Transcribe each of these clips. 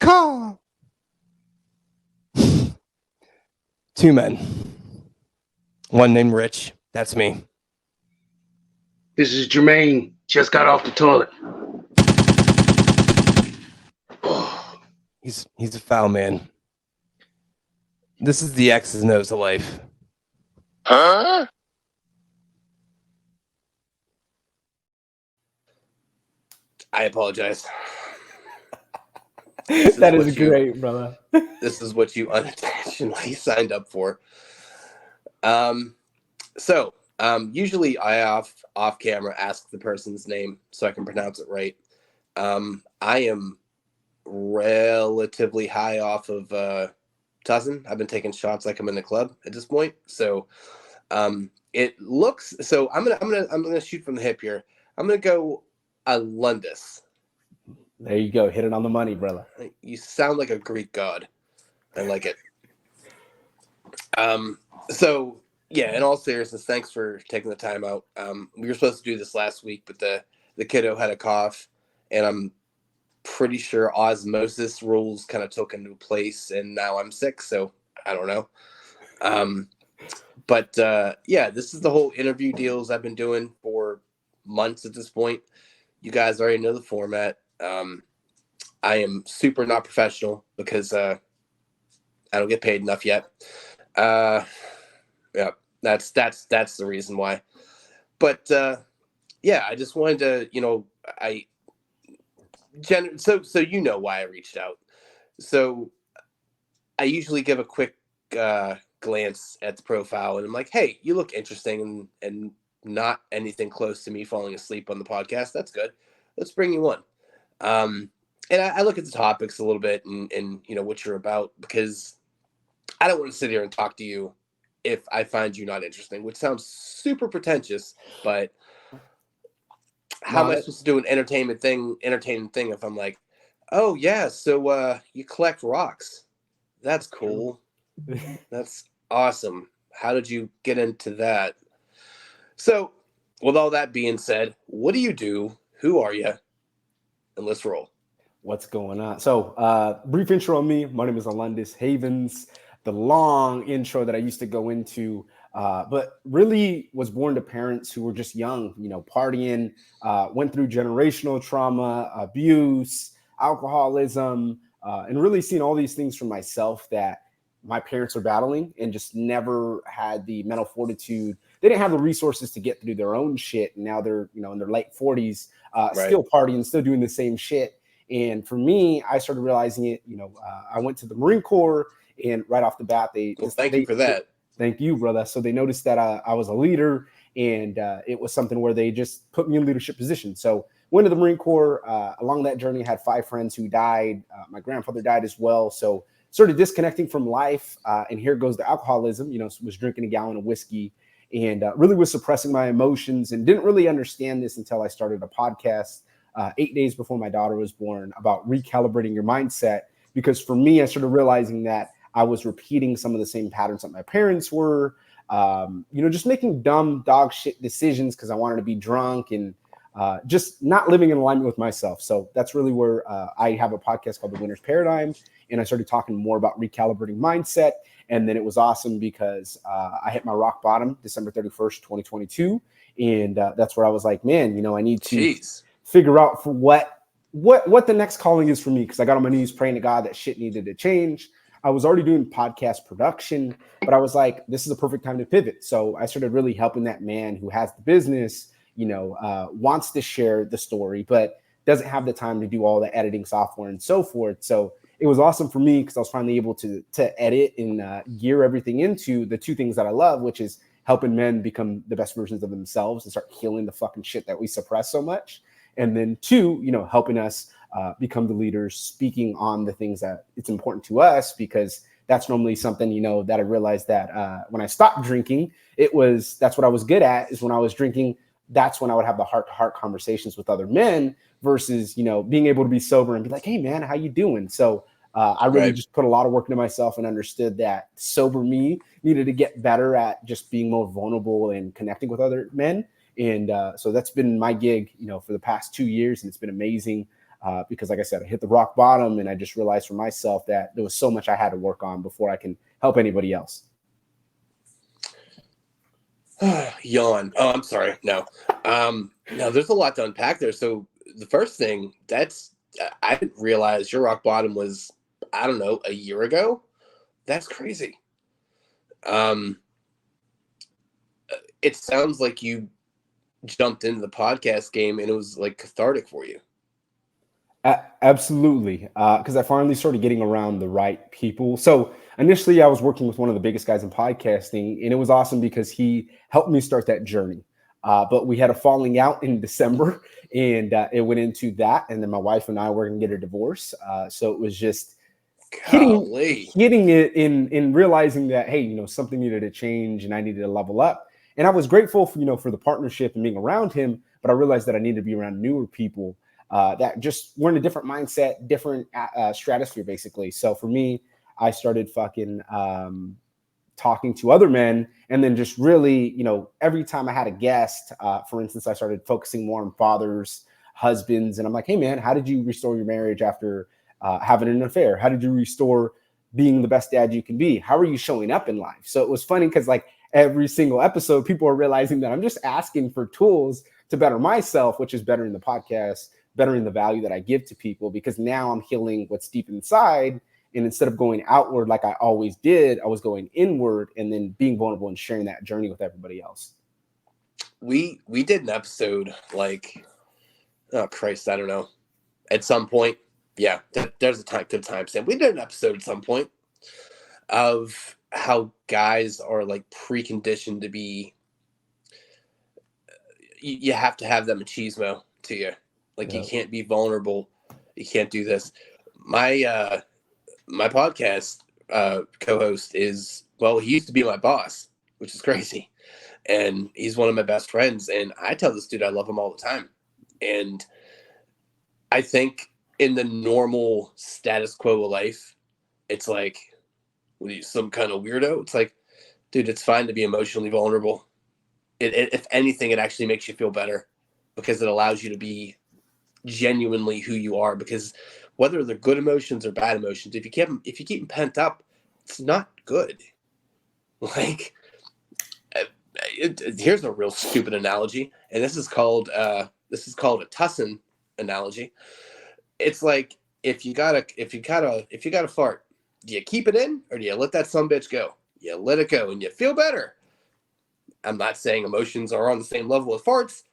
Caw. Two men. One named Rich. That's me. This is Jermaine. Just got off the toilet. He's a foul man. This is the X's and O's of life. Huh? I apologize. That is great, brother. This is what you unintentionally signed up for. Usually I off camera ask the person's name so I can pronounce it right. I am relatively high off of Tussin. I've been taking shots like I'm in a club at this point. So it looks so I'm gonna shoot from the hip here. I'm gonna go Alundas. There you go. Hit it on the money, brother. You sound like a Greek god. I like it. So yeah, in all seriousness, thanks for taking the time out. We were supposed to do this last week, but the kiddo had a cough, and I'm pretty sure osmosis rules kind of took into place, and now I'm sick, so I don't know. Yeah, this is the whole interview deals I've been doing for months at this point. You guys already know the format. I am super not professional because I don't get paid enough yet. Yeah, that's the reason why. But yeah, I just wanted to, so you know why I reached out. So I usually give a quick glance at the profile, and I'm like, hey, you look interesting, and not anything close to me falling asleep on the podcast. That's good. Let's bring you on. And I look at the topics a little bit and what you're about, because I don't want to sit here and talk to you if I find you not interesting, which sounds super pretentious, but how am I supposed to do an entertaining thing if I'm like, oh yeah, so you collect rocks. That's cool. That's awesome. How did you get into that? So with all that being said, what do you do? Who are you? And let's roll. What's going on? So brief intro on me. My name is Alundas Havens. The long intro that I used to go into, but really was born to parents who were just young, partying, went through generational trauma, abuse, alcoholism, and really seen all these things for myself that my parents are battling, and just never had the mental fortitude. They didn't have the resources to get through their own shit. And now they're, in their late 40s, still partying, still doing the same shit. And for me, I started realizing it, I went to the Marine Corps, and right off the bat, thank you for that. Thank you, brother. So they noticed that I was a leader, and it was something where they just put me in leadership position. So went to the Marine Corps. Along that journey, I had 5 friends who died. My grandfather died as well. So started disconnecting from life. And here goes the alcoholism, was drinking a gallon of whiskey, and really was suppressing my emotions, and didn't really understand this until I started a podcast 8 days before my daughter was born about recalibrating your mindset. Because for me, I started realizing that I was repeating some of the same patterns that my parents were, just making dumb dog shit decisions because I wanted to be drunk, and just not living in alignment with myself. So that's really where I have a podcast called The Winner's Paradigm. And I started talking more about recalibrating mindset. And then it was awesome because I hit my rock bottom December 31st, 2022. And that's where I was like, man, I need to figure out for what the next calling is for me. Because I got on my knees praying to God that shit needed to change. I was already doing podcast production, but I was like, this is a perfect time to pivot. So I started really helping that man who has the business, wants to share the story, but doesn't have the time to do all the editing software and so forth. So it was awesome for me because I was finally able to edit and gear everything into the 2 things that I love, which is helping men become the best versions of themselves and start healing the fucking shit that we suppress so much. And then 2, helping us become the leaders, speaking on the things that it's important to us, because that's normally something, that I realized that when I stopped drinking, that's what I was good at, is when I was drinking, that's when I would have the heart-to-heart conversations with other men versus, being able to be sober and be like, hey man, how you doing? So I really just put a lot of work into myself and understood that sober me needed to get better at just being more vulnerable and connecting with other men. And so that's been my gig, for the past 2 years, and it's been amazing. because, like I said, I hit the rock bottom, and I just realized for myself that there was so much I had to work on before I can help anybody else. Yawn. Oh, I'm sorry. No. No, there's a lot to unpack there. So the first thing I didn't realize your rock bottom was, I don't know, a year ago. That's crazy. It sounds like you jumped into the podcast game and it was like cathartic for you. Absolutely, because I finally started getting around the right people. So initially, I was working with one of the biggest guys in podcasting, and it was awesome because he helped me start that journey. But we had a falling out in December, and it went into that. And then my wife and I were going to get a divorce. So it was just hitting it in realizing that, hey, something needed to change, and I needed to level up. And I was grateful for the partnership and being around him, but I realized that I needed to be around newer people that just were in a different mindset, different stratosphere, basically. So for me, I started talking to other men, and then just really, every time I had a guest, for instance, I started focusing more on fathers, husbands, and I'm like, hey man, how did you restore your marriage after having an affair? How did you restore being the best dad you can be? How are you showing up in life? So it was funny because like every single episode, people are realizing that I'm just asking for tools to better myself, which is bettering the podcast, bettering the value that I give to people, because now I'm healing what's deep inside. And instead of going outward like I always did, I was going inward and then being vulnerable and sharing that journey with everybody else. We did an episode like, oh Christ, I don't know. At some point, yeah, there's a good timestamp. We did an episode at some point of how guys are like preconditioned to be. You have to have that machismo to you. Like you can't be vulnerable. You can't do this. My podcast co-host is, well, he used to be my boss, which is crazy. And he's one of my best friends. And I tell this dude I love him all the time. And I think in the normal status quo of life, it's like, what are you, some kind of weirdo? It's like, dude, it's fine to be emotionally vulnerable. If anything, it actually makes you feel better because it allows you to be genuinely who you are, because whether they're good emotions or bad emotions, if you keep them pent up, it's not good. Like, here's a real stupid analogy, and this is called a tussin analogy. It's like if you got a fart, do you keep it in or do you let that sumbitch go? You let it go and you feel better. I'm not saying emotions are on the same level as farts.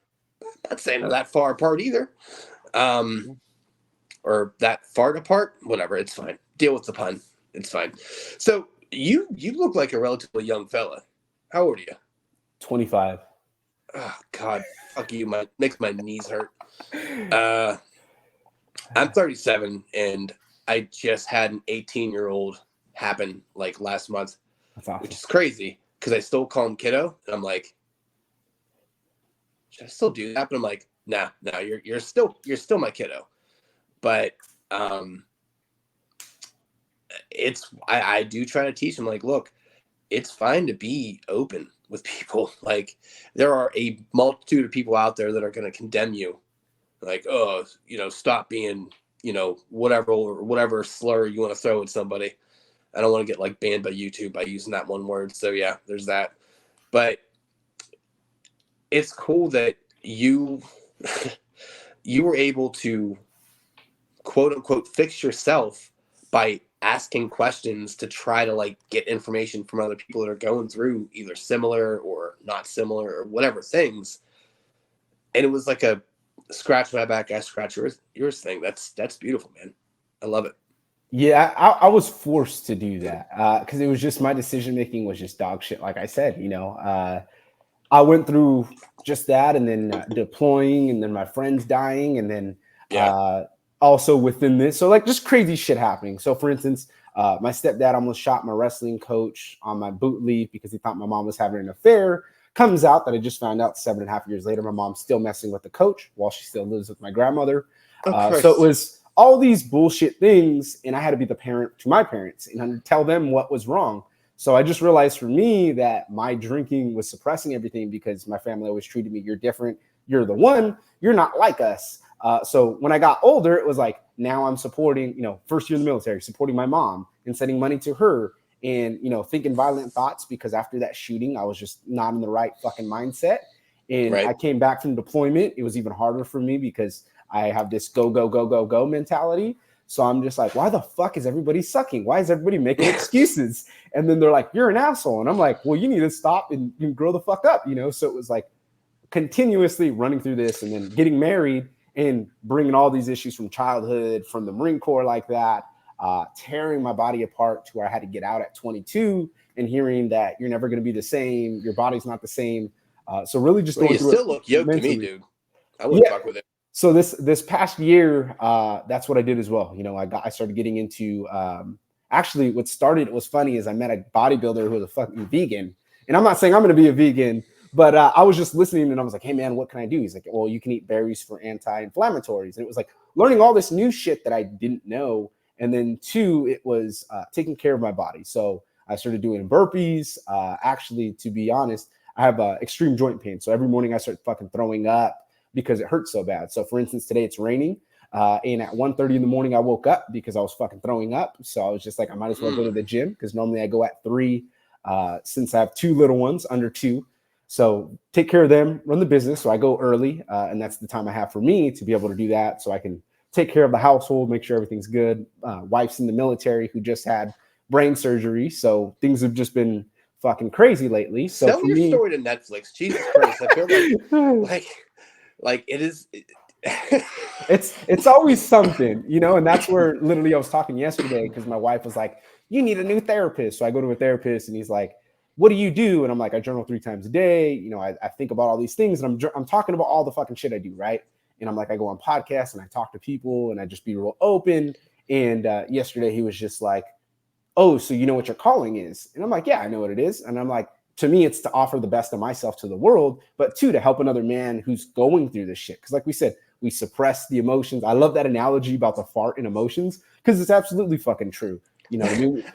I'm not saying they're that far apart either. Or that fart apart, whatever, it's fine. Deal with the pun. It's fine. So you look like a relatively young fella. How old are you? 25. Oh God, fuck you. Makes my knees hurt. I'm 37 and I just had an 18-year-old happen like last month. That's awesome. Which is crazy because I still call him kiddo, and I'm like, should I still do that? But I'm like, nah, you're still my kiddo. But I do try to teach him, like, look, it's fine to be open with people. Like, there are a multitude of people out there that are going to condemn you, like, oh, stop being, whatever slur you want to throw at somebody. I don't want to get like banned by YouTube by using that one word. So yeah, there's that. But it's cool that you were able to, quote unquote, fix yourself by asking questions to try to like get information from other people that are going through either similar or not similar or whatever things. And it was like a scratch my back, I scratch yours thing. That's beautiful, man. I love it. Yeah, I was forced to do that because it was just my decision making was just dog shit. Like I said, I went through just that, and then deploying, and then my friends dying, and then also within this, so like just crazy shit happening. So for instance, my stepdad almost shot my wrestling coach on my boot leave because he thought my mom was having an affair. Comes out that I just found out 7.5 years later, my mom's still messing with the coach while she still lives with my grandmother. So it was all these bullshit things, and I had to be the parent to my parents and tell them what was wrong. So I just realized for me that my drinking was suppressing everything because my family always treated me, you're different, you're the one, you're not like us. So when I got older, it was like, now I'm supporting, first year in the military, supporting my mom and sending money to her and, thinking violent thoughts, because after that shooting, I was just not in the right fucking mindset. And I came back from deployment. It was even harder for me because I have this go, go, go, go, go mentality. So I'm just like, why the fuck is everybody sucking? Why is everybody making excuses? And then they're like, you're an asshole. And I'm like, well, you need to stop and grow the fuck up, So it was like continuously running through this and then getting married and bringing all these issues from childhood, from the Marine Corps like that, tearing my body apart to where I had to get out at 22 and hearing that you're never going to be the same. Your body's not the same. So really just going through it. You still look yoked mentally. To me, dude. I wouldn't fuck with it. So this past year, that's what I did as well. I started getting into, actually what started, was funny, is I met a bodybuilder who was a fucking vegan. And I'm not saying I'm going to be a vegan, but I was just listening and I was like, hey man, what can I do? He's like, well, you can eat berries for anti-inflammatories. And it was like learning all this new shit that I didn't know. And then 2, it was taking care of my body. So I started doing burpees. Actually, to be honest, I have extreme joint pain. So every morning I start fucking throwing up because it hurts so bad. So for instance, today it's raining. And at 1:30 in the morning, I woke up because I was fucking throwing up. So I was just like, I might as well go to the gym, because normally I go at 3, since I have 2 little ones under 2. So take care of them, run the business. So I go early, and that's the time I have for me to be able to do that. So I can take care of the household, make sure everything's good. Wife's in the military who just had brain surgery. So things have just been fucking crazy lately. So tell your story to Netflix. Jesus Christ. I feel like it is. It's always something, and that's where literally I was talking yesterday, because my wife was like, you need a new therapist. So I go to a therapist and he's like, what do you do? And I'm like, I journal 3 times a day. I think about all these things, and I'm talking about all the fucking shit I do, right? And I'm like, I go on podcasts and I talk to people and I just be real open. And yesterday he was just like, oh, so you know what your calling is? And I'm like, yeah, I know what it is. And I'm like, to me, it's to offer the best of myself to the world, but 2, to help another man who's going through this shit. Because like we said, we suppress the emotions. I love that analogy about the fart and emotions, because it's absolutely fucking true. I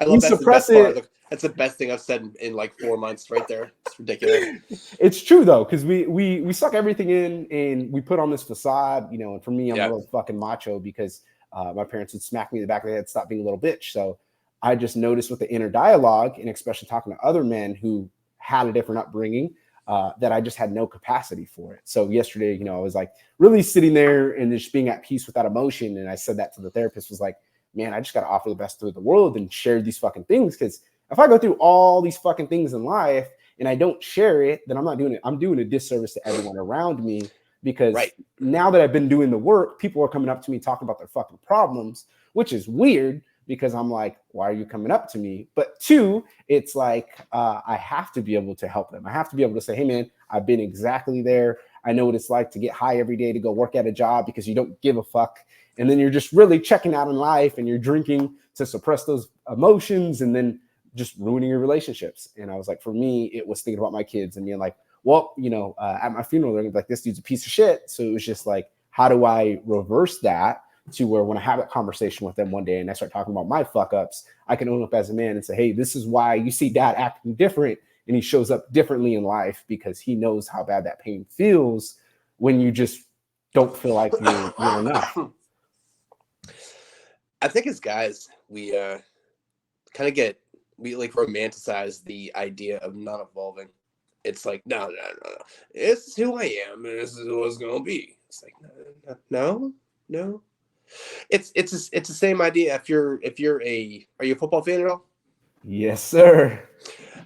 love we suppress it. That's the best thing I've said in like 4 months right there. It's ridiculous. It's true though, because we suck everything in and we put on this facade, and for me, I'm a little fucking macho, because my parents would smack me in the back of the head, stop being a little bitch. So I just noticed with the inner dialogue, and especially talking to other men who had a different upbringing, that I just had no capacity for it. So yesterday, I was like really sitting there and just being at peace with that emotion. And I said that to the therapist, was like, man, I just got to offer the best to the world and share these fucking things. Because if I go through all these fucking things in life and I don't share it, then I'm not doing it. I'm doing a disservice to everyone around me, because now that I've been doing the work, people are coming up to me talking about their fucking problems, which is weird, because I'm like, why are you coming up to me? But 2, it's like, I have to be able to help them. I have to be able to say, hey man, I've been exactly there. I know what it's like to get high every day, to go work at a job because you don't give a fuck. And then you're just really checking out in life and you're drinking to suppress those emotions and then just ruining your relationships. And I was like, for me, it was thinking about my kids and being like, well, at my funeral, they're gonna be like, this dude's a piece of shit. So it was just like, how do I reverse that to where when I have a conversation with them one day and I start talking about my fuck ups, I can own up as a man and say, hey, this is why you see dad acting different. And he shows up differently in life, because he knows how bad that pain feels when you just don't feel like you're enough. I think as guys, we we like romanticize the idea of not evolving. It's like, no. This is who I am, and this is who it's gonna be. It's like, no. It's the same idea. Are you a football fan at all? Yes, sir.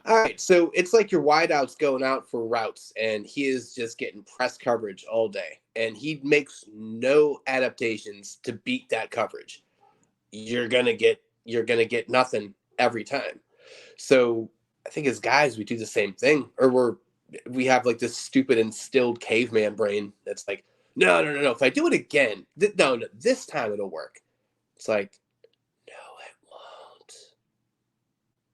All right, so it's like your wideout's going out for routes, and he is just getting press coverage all day, and he makes no adaptations to beat that coverage. You're gonna get nothing every time. So I think as guys, we do the same thing, or we have like this stupid instilled caveman brain that's like, no. If I do it again, no, this time it'll work. It's like, no,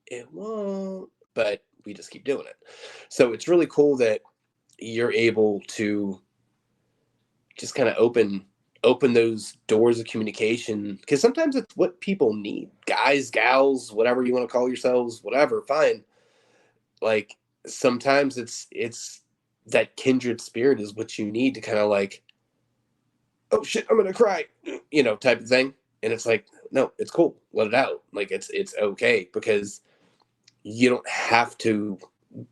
it won't. But we just keep doing it. So it's really cool that you're able to just kind of open those doors of communication, because sometimes it's what people need. Guys, gals, whatever you want to call yourselves, whatever, fine. Like sometimes it's that kindred spirit is what you need to kind of like, oh shit, I'm gonna cry, type of thing. And it's like, no, it's cool. Let it out. Like it's okay, because you don't have to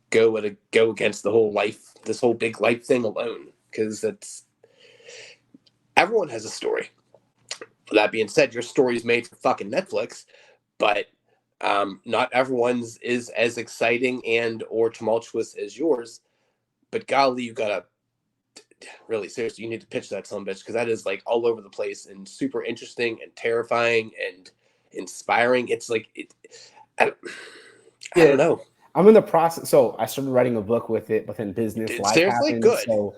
go against this whole big life thing alone, because everyone has a story. That being said, your story's made for fucking Netflix, but not everyone's is as exciting and or tumultuous as yours. But golly, you gotta really seriously, you need to pitch that son bitch, because that is like all over the place and super interesting and terrifying and inspiring. It's like I don't know. I'm in the process. So I started writing a book with it within business. Life Seriously, happens. good. So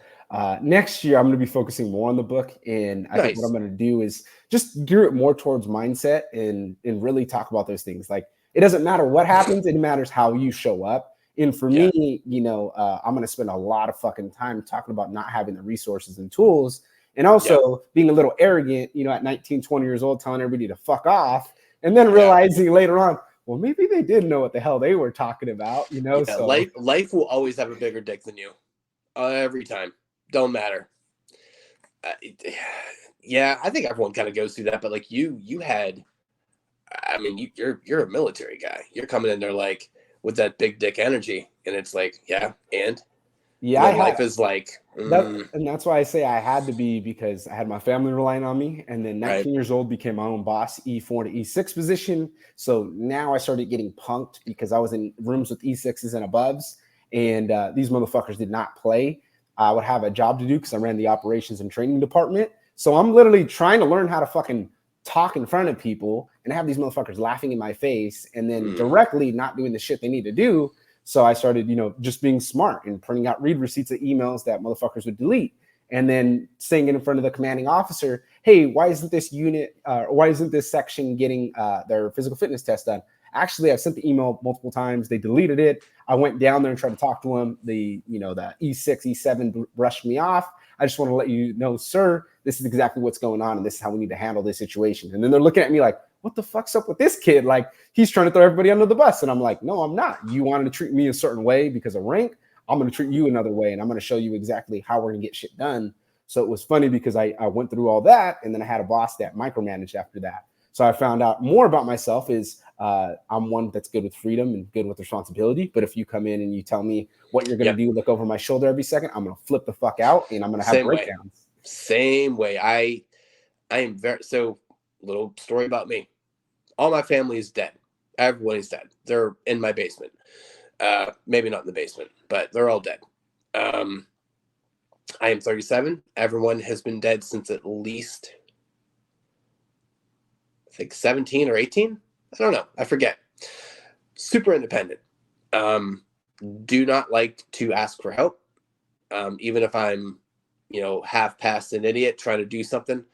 next year I'm going to be focusing more on the book, and I think what I'm going to do is just gear it more towards mindset and really talk about those things. Like, it doesn't matter what happens; it matters how you show up. And for me, I'm going to spend a lot of fucking time talking about not having the resources and tools, and also being a little arrogant. At 19, 20 years old, telling everybody to fuck off, and then realizing later on, well, maybe they didn't know what the hell they were talking about, So life will always have a bigger dick than you, every time. Don't matter. I think everyone kind of goes through that, but like you had, I mean, you're a military guy. You're coming in there like with that big dick energy, and it's like, life is like, and that's why I say I had to be, because I had my family relying on me, and then 19 years old became my own boss, E4 to E6 position. So now I started getting punked because I was in rooms with E6s and aboves, and these motherfuckers did not play. I would have a job to do because I ran the operations and training department. So I'm literally trying to learn how to fucking talk in front of people and have these motherfuckers laughing in my face, and then directly not doing the shit they need to do. So I started, just being smart and printing out read receipts of emails that motherfuckers would delete, and then saying it in front of the commanding officer, hey, why isn't this unit, why isn't this section getting their physical fitness test done? Actually, I've sent the email multiple times. They deleted it. I went down there and tried to talk to them. The E6, E7 brushed me off. I just want to let you know, sir, this is exactly what's going on, and this is how we need to handle this situation. And then they're looking at me like, what the fuck's up with this kid? Like, he's trying to throw everybody under the bus. And I'm like, no, I'm not. You wanted to treat me a certain way because of rank. I'm going to treat you another way, and I'm going to show you exactly how we're going to get shit done. So it was funny because I went through all that, and then I had a boss that micromanaged after that. So I found out more about myself is I'm one that's good with freedom and good with responsibility. But if you come in and you tell me what you're going to do, look over my shoulder every second, I'm going to flip the fuck out, and I'm going to have breakdowns. Same way. I am so, little story about me. All my family is dead. Everyone is dead. They're in my basement. Maybe not in the basement, but they're all dead. I am 37. Everyone has been dead since at least, I think, 17 or 18. I don't know. I forget. Super independent. Do not like to ask for help. Even if I'm, half past an idiot trying to do something,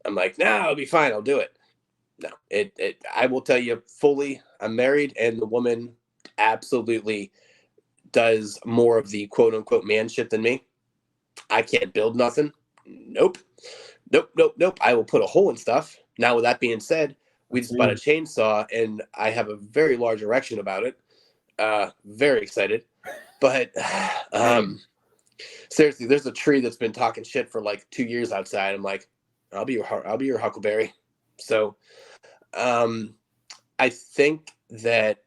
I'm like, nah, I'll be fine. I'll do it. No, I will tell you fully, I'm married, and the woman absolutely does more of the quote unquote man shit than me. I can't build nothing. Nope. I will put a hole in stuff. Now, with that being said, we just bought a chainsaw, and I have a very large erection about it. Very excited. But seriously, there's a tree that's been talking shit for like 2 years outside. I'm like, I'll be your huckleberry. So I think that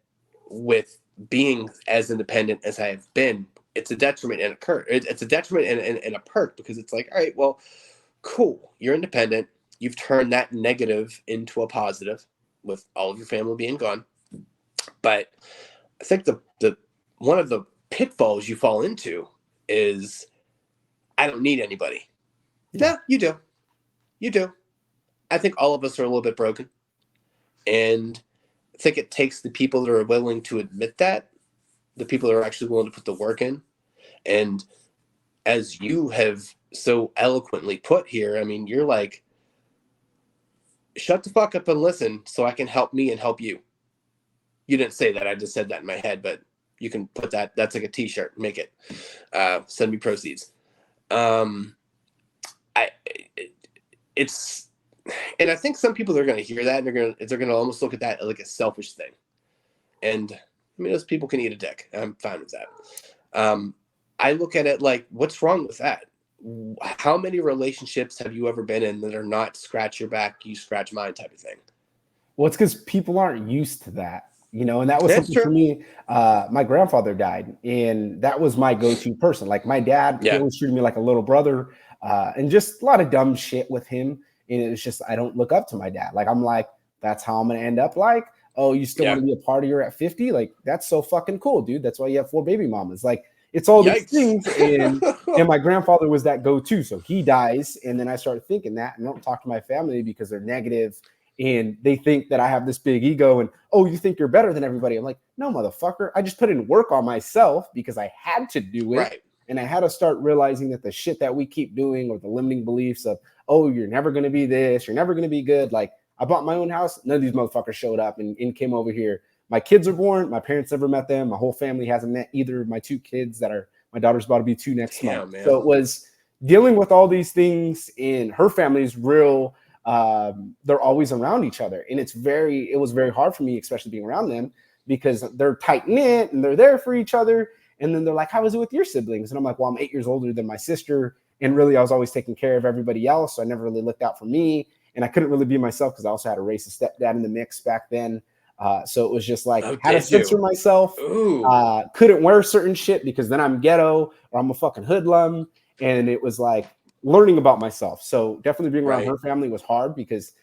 with being as independent as I have been, it's a detriment and it's a detriment and a perk, because it's like, all right, well, cool, you're independent. You've turned that negative into a positive with all of your family being gone. But I think the one of the pitfalls you fall into is, I don't need anybody. Yeah, you do. You do. I think all of us are a little bit broken. And I think it takes the people that are willing to admit that, the people that are actually willing to put the work in. And as you have so eloquently put here, I mean, you're like, shut the fuck up and listen so I can help me and help you. You didn't say that. I just said that in my head, but you can put that. That's like a t-shirt. Make it. Send me proceeds. And I think some people are going to hear that, and they're going to almost look at that like a selfish thing. And I mean, those people can eat a dick. I'm fine with that. I look at it like, what's wrong with that? how many relationships have you ever been in that are not scratch your back, you scratch mine type of thing? Well, it's because people aren't used to that, and that was That's something for true. me. My grandfather died, and that was my go-to person. Like my dad, he Yeah. always treated me like a little brother, and just a lot of dumb shit with him. And it was just, I don't look up to my dad. Like, I'm like, that's how I'm going to end up like, oh, you still want to be a partier at 50? Like, that's so fucking cool, dude. That's why you have 4 baby mamas. Like, it's all these things. And my grandfather was that go-to. So he dies. And then I started thinking that, and I don't talk to my family because they're negative and they think that I have this big ego and, oh, you think you're better than everybody. I'm like, no, motherfucker. I just put in work on myself because I had to do it. Right. And I had to start realizing that the shit that we keep doing, or the limiting beliefs of, oh, you're never going to be this, you're never going to be good. Like, I bought my own house. None of these motherfuckers showed up and came over here. My kids are born. My parents never met them. My whole family hasn't met either of my 2 kids that are, my daughter's about to be 2 next month. Man. So it was dealing with all these things, and her family is real. They're always around each other. And it was very hard for me, especially being around them, because they're tight knit and they're there for each other. And then they're like, how is it with your siblings? And I'm like, well, I'm 8 years older than my sister. And really, I was always taking care of everybody else. So I never really looked out for me. And I couldn't really be myself because I also had a racist stepdad in the mix back then. So it was just like, had to censor myself. Couldn't wear certain shit because then I'm ghetto or I'm a fucking hoodlum. And it was like learning about myself. So definitely being around her family was hard because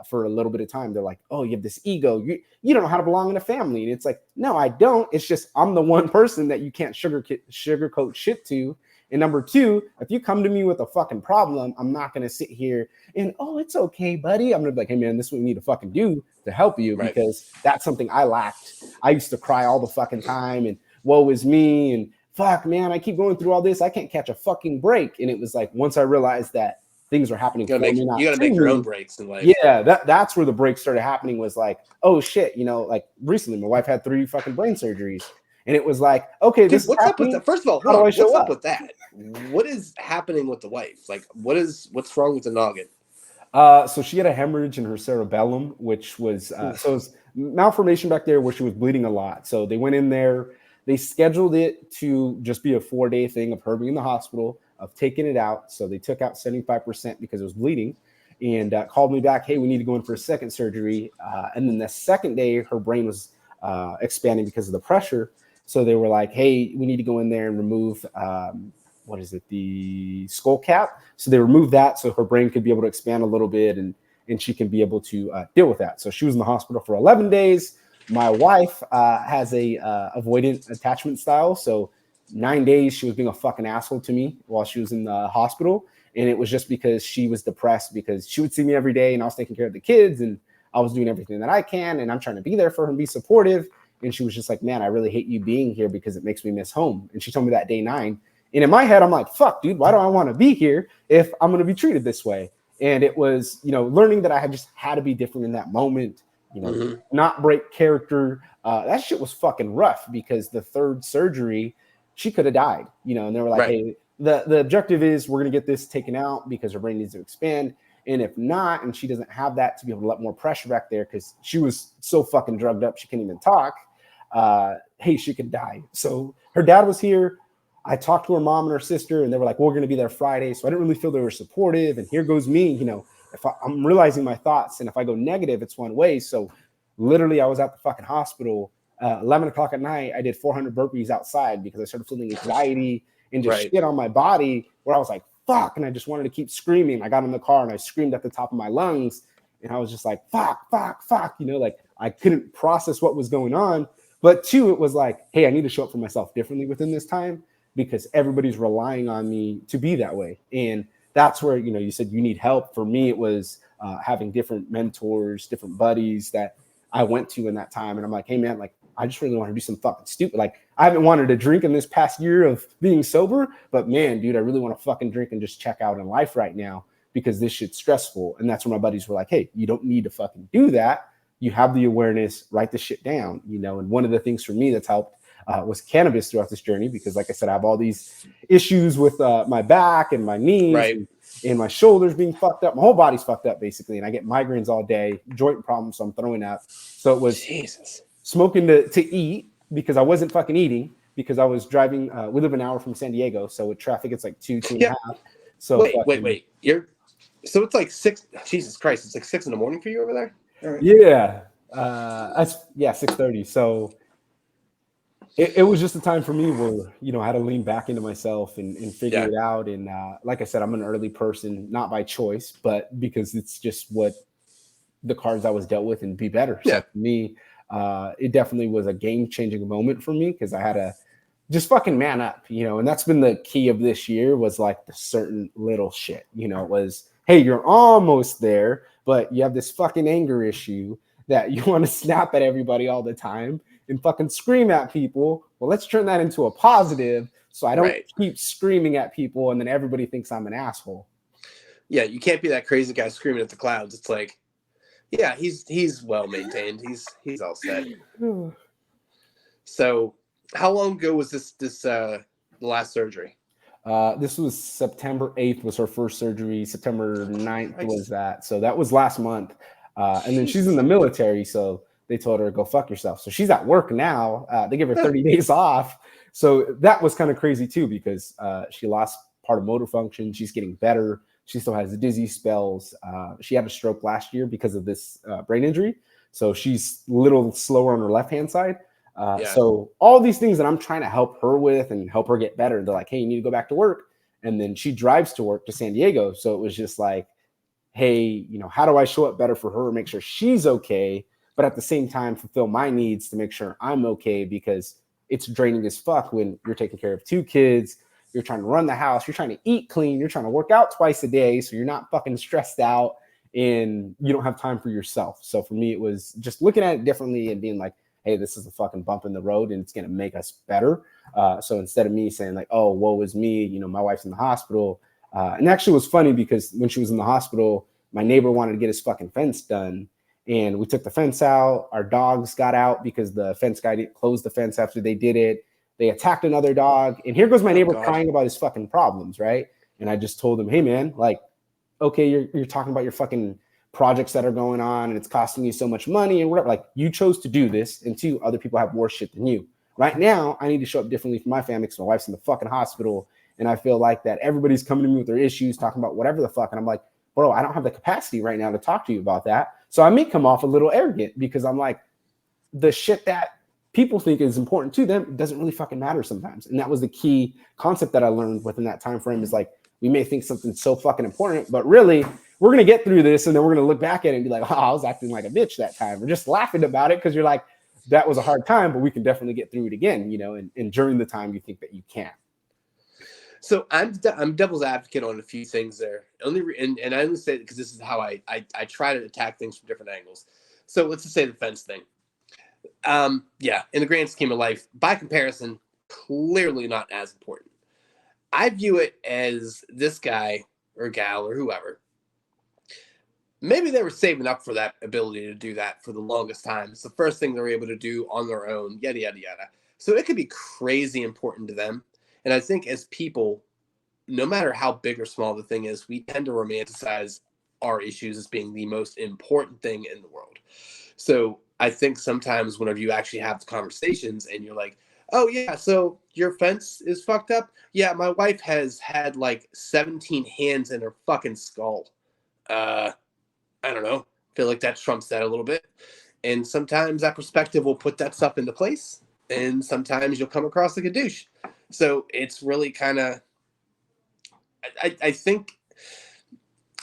for a little bit of time, they're like, oh, you have this ego. You don't know how to belong in a family. And it's like, no, I don't. It's just I'm the one person that you can't sugarcoat shit to. And number 2, if you come to me with a fucking problem, I'm not going to sit here and, oh, it's okay, buddy. I'm going to be like, hey, man, this is what we need to fucking do to help you, because that's something I lacked. I used to cry all the fucking time and woe is me and fuck, man, I keep going through all this. I can't catch a fucking break. And it was like, once I realized that things are happening for me, not you got to make your own breaks in life. Yeah, that's where the break started happening, was like, oh shit, like recently my wife had 3 fucking brain surgeries. And it was like, okay, dude, what's up with that? First of all, how do I show up with that? What is happening with the wife? Like, what's wrong with the noggin? So she had a hemorrhage in her cerebellum, which was so it was malformation back there where she was bleeding a lot. So they went in there, they scheduled it to just be a 4-day thing of her being in the hospital, of taking it out. So they took out 75% because it was bleeding, and called me back, hey, we need to go in for a second surgery. And then the second day, her brain was expanding because of the pressure. So they were like, hey, we need to go in there and remove, the skull cap. So they removed that so her brain could be able to expand a little bit and she can be able to deal with that. So she was in the hospital for 11 days. My wife has a avoidant attachment style. So 9 days she was being a fucking asshole to me while she was in the hospital. And it was just because she was depressed, because she would see me every day and I was taking care of the kids and I was doing everything that I can. And I'm trying to be there for her and be supportive. And she was just like, man, I really hate you being here because it makes me miss home. And she told me that day 9. And in my head, I'm like, fuck, dude, why do I want to be here if I'm going to be treated this way? And it was, learning that I just had to be different in that moment, not break character. That shit was fucking rough, because the 3rd surgery, she could have died, and they were like, hey, the objective is we're going to get this taken out because her brain needs to expand. And if not, and she doesn't have that to be able to let more pressure back there, because she was so fucking drugged up, she can't even talk. Hey, she could die. So her dad was here. I talked to her mom and her sister, and they were like, well, we're going to be there Friday. So I didn't really feel they were supportive. And here goes me, if I'm realizing my thoughts, and if I go negative, it's one way. So literally I was at the fucking hospital, 11 o'clock at night. I did 400 burpees outside because I started feeling anxiety and just shit on my body, where I was like, fuck. And I just wanted to keep screaming. I got in the car and I screamed at the top of my lungs. And I was just like, fuck, like I couldn't process what was going on. But 2, it was like, hey, I need to show up for myself differently within this time, because everybody's relying on me to be that way. And that's where, you said you need help. For me, it was having different mentors, different buddies that I went to in that time. And I'm like, hey, man, like, I just really want to do some fucking stupid. Like, I haven't wanted to drink in this past year of being sober, but man, dude, I really want to fucking drink and just check out in life right now, because this shit's stressful. And that's where my buddies were like, hey, you don't need to fucking do that. You have the awareness, write the shit down, And one of the things for me that's helped was cannabis throughout this journey, because like I said, I have all these issues with my back and my knees and my shoulders being fucked up. My whole body's fucked up basically. And I get migraines all day, joint problems. So I'm throwing up. So it was smoking to eat, because I wasn't fucking eating, because I was driving. We live an hour from San Diego. So with traffic, it's like two and a half. So wait. So it's like 6. Jesus Christ, it's like 6 in the morning for you over there. All right. Yeah. 6:30. So it was just a time for me where, I had to lean back into myself and figure it out. And like I said, I'm an early person, not by choice, but because it's just what the cards I was dealt with and be better. So for me, it definitely was a game-changing moment for me because I had to just fucking man up, and that's been the key of this year was like the certain little shit, it was, hey, you're almost there, but you have this fucking anger issue that you want to snap at everybody all the time and fucking scream at people. Well, let's turn that into a positive so I don't keep screaming at people and then everybody thinks I'm an asshole. Yeah, you can't be that crazy guy screaming at the clouds. It's like, yeah, he's well maintained. He's all set. So, how long ago was this the last surgery? This was September 8th was her first surgery. September 9th was that. So that was last month. And then she's in the military, so they told her, go fuck yourself. So she's at work now. They give her 30 days off. So that was kind of crazy too, because she lost part of motor function. She's getting better. She still has dizzy spells. She had a stroke last year because of this brain injury. So she's a little slower on her left-hand side. So all these things that I'm trying to help her with and help her get better, they're like, hey, you need to go back to work. And then she drives to work to San Diego. So it was just like, hey, how do I show up better for her, make sure she's okay, but at the same time fulfill my needs to make sure I'm okay, because it's draining as fuck when you're taking care of 2 kids, you're trying to run the house, you're trying to eat clean, you're trying to work out twice a day, so you're not fucking stressed out and you don't have time for yourself. So for me, it was just looking at it differently and being like, hey, this is a fucking bump in the road and it's going to make us better. So instead of me saying like, oh, woe is me, my wife's in the hospital. And actually it was funny because when she was in the hospital, my neighbor wanted to get his fucking fence done. And we took the fence out. Our dogs got out because the fence guy didn't close the fence after they did it. They attacked another dog. And here goes my neighbor crying about his fucking problems, right? And I just told him, hey, man, like, okay, you're talking about your fucking projects that are going on and it's costing you so much money and whatever. Like, you chose to do this, and 2, other people have worse shit than you. Right now, I need to show up differently for my family because my wife's in the fucking hospital. And I feel like that everybody's coming to me with their issues, talking about whatever the fuck. And I'm like, bro, I don't have the capacity right now to talk to you about that. So I may come off a little arrogant because I'm like, the shit that people think is important to them doesn't really fucking matter sometimes. And that was the key concept that I learned within that time frame, is like, we may think something's so fucking important, but really we're going to get through this. And then we're going to look back at it and be like, oh, I was acting like a bitch that time. We're just laughing about it because you're like, that was a hard time, but we can definitely get through it again, and during the time you think that you can. So I'm devil's advocate on a few things there. And I only say it because this is how I try to attack things from different angles. So let's just say the fence thing. In the grand scheme of life, by comparison, clearly not as important. I view it as this guy or gal or whoever, maybe they were saving up for that ability to do that for the longest time. It's the first thing they were able to do on their own, yada, yada, yada. So it could be crazy important to them. And I think as people, no matter how big or small the thing is, we tend to romanticize our issues as being the most important thing in the world. So I think sometimes whenever you actually have the conversations and you're like, oh yeah, so your fence is fucked up? Yeah, my wife has had like 17 hands in her fucking skull. I don't know. Feel like that trumps that a little bit. And sometimes that perspective will put that stuff into place. And sometimes you'll come across like a douche. So it's really kind of, I think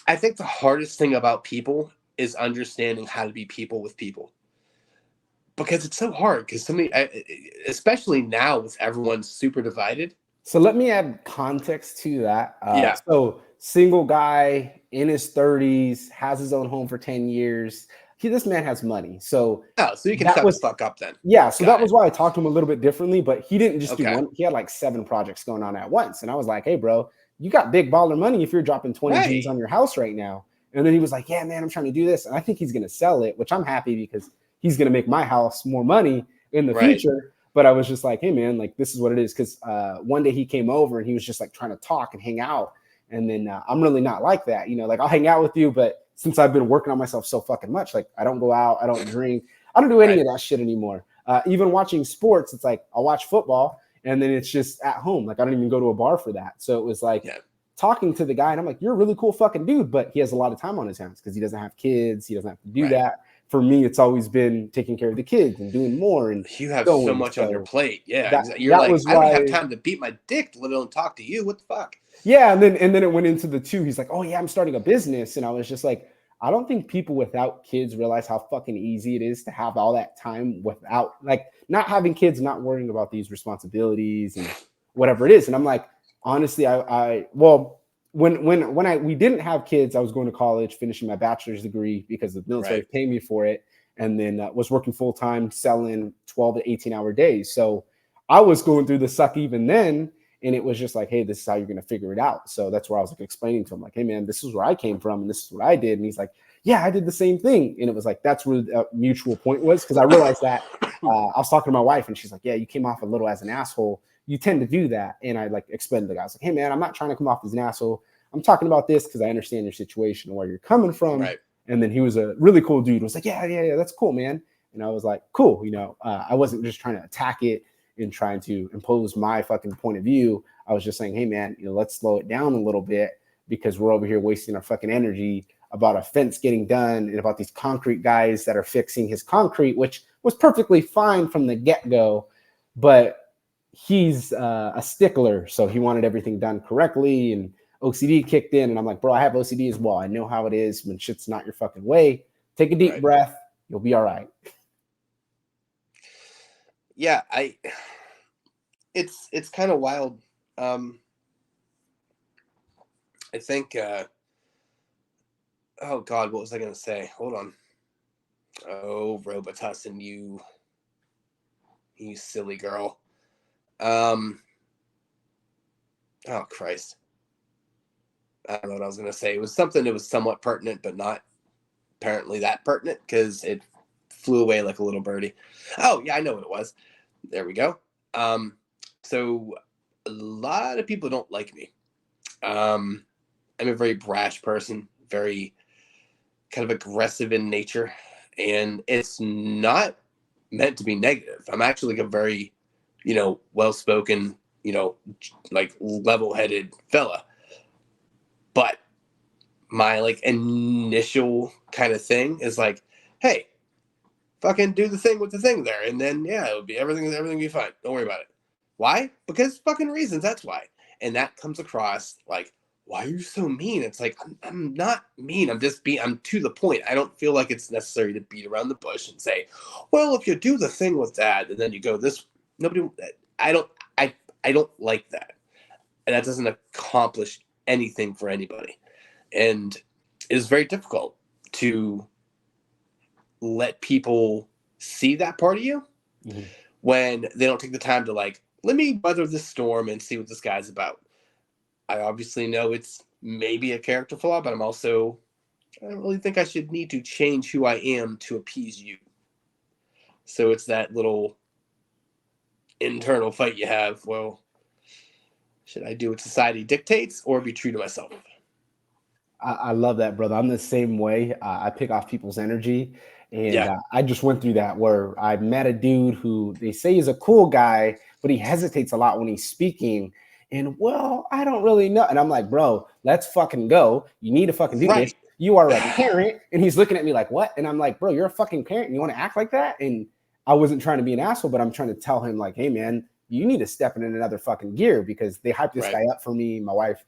the hardest thing about people is understanding how to be people with people, because it's so hard. Because especially now with everyone super divided. So let me add context to that. So single guy in his 30s, has his own home for 10 years. This man has money. So you can shut the fuck up then. Yeah. So that was why I talked to him a little bit differently, but he didn't just do one. He had like 7 projects going on at once. And I was like, hey, bro, you got big baller money if you're dropping 20 G's on your house right now. And then he was like, yeah, man, I'm trying to do this. And I think he's going to sell it, which I'm happy because he's going to make my house more money in the future. But I was just like, hey, man, like, this is what it is. Because one day he came over and he was just like trying to talk and hang out. And then I'm really not like that. Like, I'll hang out with you, but since I've been working on myself so fucking much, like, I don't go out, I don't drink, I don't do any of that shit anymore. Even watching sports, it's like I'll watch football and then it's just at home. Like, I don't even go to a bar for that. So it was like, talking to the guy, and I'm like, you're a really cool fucking dude, but he has a lot of time on his hands because he doesn't have kids. He doesn't have to do Right. that. For me, it's always been taking care of the kids and doing more. And You have so going. much on your plate. Yeah. That, You're that like, was I don't why. have time to beat my dick, let alone talk to you. What the fuck? Yeah, and then it went into the two. He's like, oh yeah, I'm starting a business. And I was just like, I don't think people without kids realize how fucking easy it is to have all that time without, like, not having kids, not worrying about these responsibilities and whatever it is. And I'm like, honestly, we didn't have kids, I was going to college, finishing my bachelor's degree because the military Right. paid me for it, and then was working full time, selling 12 to 18-hour days. So I was going through the suck even then. And it was just like, hey, this is how you're going to figure it out. So that's where I was like explaining to him, like, hey, man, this is where I came from. And this is what I did. And he's like, yeah, I did the same thing. And it was like, that's where the mutual point was. Because I realized that I was talking to my wife and she's like, yeah, you came off a little as an asshole. You tend to do that. And I like explained to the guy, I was like, hey, man, I'm not trying to come off as an asshole. I'm talking about this because I understand your situation and where you're coming from. Right. And then he was a really cool dude. He was like, yeah, that's cool, man. And I was like, cool. I wasn't just trying to attack it and trying to impose my fucking point of view. I was just saying, hey, man, let's slow it down a little bit because we're over here wasting our fucking energy about a fence getting done and about these concrete guys that are fixing his concrete, which was perfectly fine from the get-go. But he's a stickler, so he wanted everything done correctly, and OCD kicked in. And I'm like, bro, I have OCD as well. I know how it is when shit's not your fucking way. Take a deep breath. You'll be all right. Yeah, it's kind of wild. I think, oh God, what was I going to say? Hold on. Oh, Robitussin, you silly girl. Oh Christ. I don't know what I was going to say. It was something that was somewhat pertinent, but not apparently that pertinent because it flew away like a little birdie. Oh yeah, I know what it was. There we go. So a lot of people don't like me. I'm a very brash person, very kind of aggressive in nature, and it's not meant to be negative. I'm actually like a very, well-spoken, like level-headed fella. But my like initial kind of thing is like, hey, fucking do the thing with the thing there, and then yeah, it would be everything will be fine. Don't worry about it. Why? Because fucking reasons. That's why. And that comes across like, why are you so mean? It's like, I'm not mean. I'm to the point. I don't feel like it's necessary to beat around the bush and say, well, if you do the thing with that, and then you go this, I don't like that. And that doesn't accomplish anything for anybody. And it is very difficult to let people see that part of you when they don't take the time to like, let me weather this storm and see what this guy's about. I obviously know it's maybe a character flaw, but I don't really think I should need to change who I am to appease you. So it's that little internal fight you have. Well, should I do what society dictates or be true to myself? I love that, brother. I'm the same way. I pick off people's energy. And Yeah. I just went through that where I met a dude who they say is a cool guy, but he hesitates a lot when he's speaking. And well, I don't really know. And I'm like, bro, let's fucking go. You need to fucking do this. You are a parent. And he's looking at me like, what? And I'm like, bro, you're a fucking parent. And you want to act like that? And I wasn't trying to be an asshole, but I'm trying to tell him like, hey, man, you need to step in another fucking gear because they hyped this guy up for me. My wife,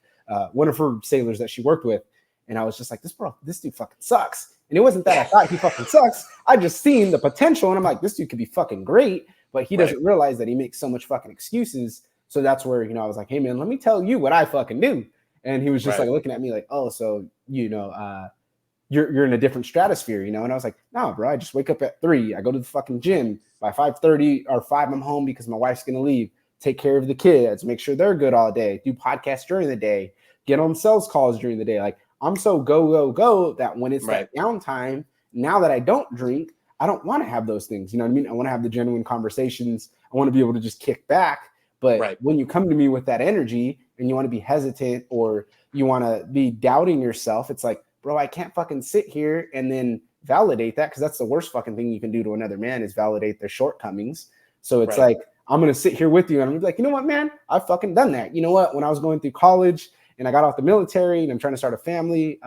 one of her sailors that she worked with. And I was just like, this dude fucking sucks. And it wasn't that I thought he fucking sucks. I just seen the potential. And I'm like, this dude could be fucking great. But he doesn't realize that he makes so much fucking excuses. So that's where, I was like, hey, man, let me tell you what I fucking do. And he was just like looking at me like, oh, so, you're in a different stratosphere, And I was like, no, bro, I just wake up at 3. I go to the fucking gym. By 5:30 or 5, I'm home because my wife's going to leave. Take care of the kids. Make sure they're good all day. Do podcasts during the day. Get on sales calls during the day. Like, I'm so go that when it's that downtime, now that I don't drink, I don't want to have those things. You know what I mean? I want to have the genuine conversations. I want to be able to just kick back. But when you come to me with that energy and you want to be hesitant or you want to be doubting yourself, it's like, bro, I can't fucking sit here and then validate that because that's the worst fucking thing you can do to another man is validate their shortcomings. So it's like, I'm going to sit here with you and I'm going to be like, you know what, man, I've fucking done that. You know what? When I was going through college and I got out the military and I'm trying to start a family.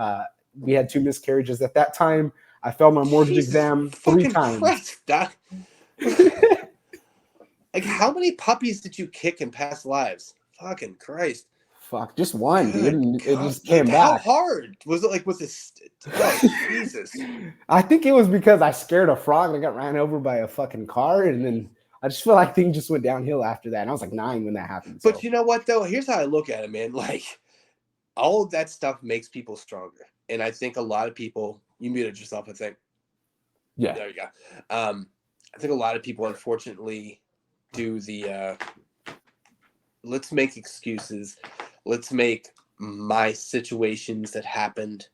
We had 2 miscarriages at that time. I failed my mortgage exam 3 times. Christ, Doc. Like, how many puppies did you kick in past lives? Fucking Christ. Fuck, just one, dude. And it just Like, came how back. hard? Was it like, oh, Jesus. I think it was because I scared a frog and I got ran over by a fucking car. And then I just feel like things just went downhill after that. And I was like 9 when that happened. So. But you know what, though? Here's how I look at it, man. Like, all of that stuff makes people stronger. And I think a lot of people, you muted yourself, I think. Yeah. There you go. I think a lot of people, unfortunately, do the let's make excuses. Let's make my situations that happened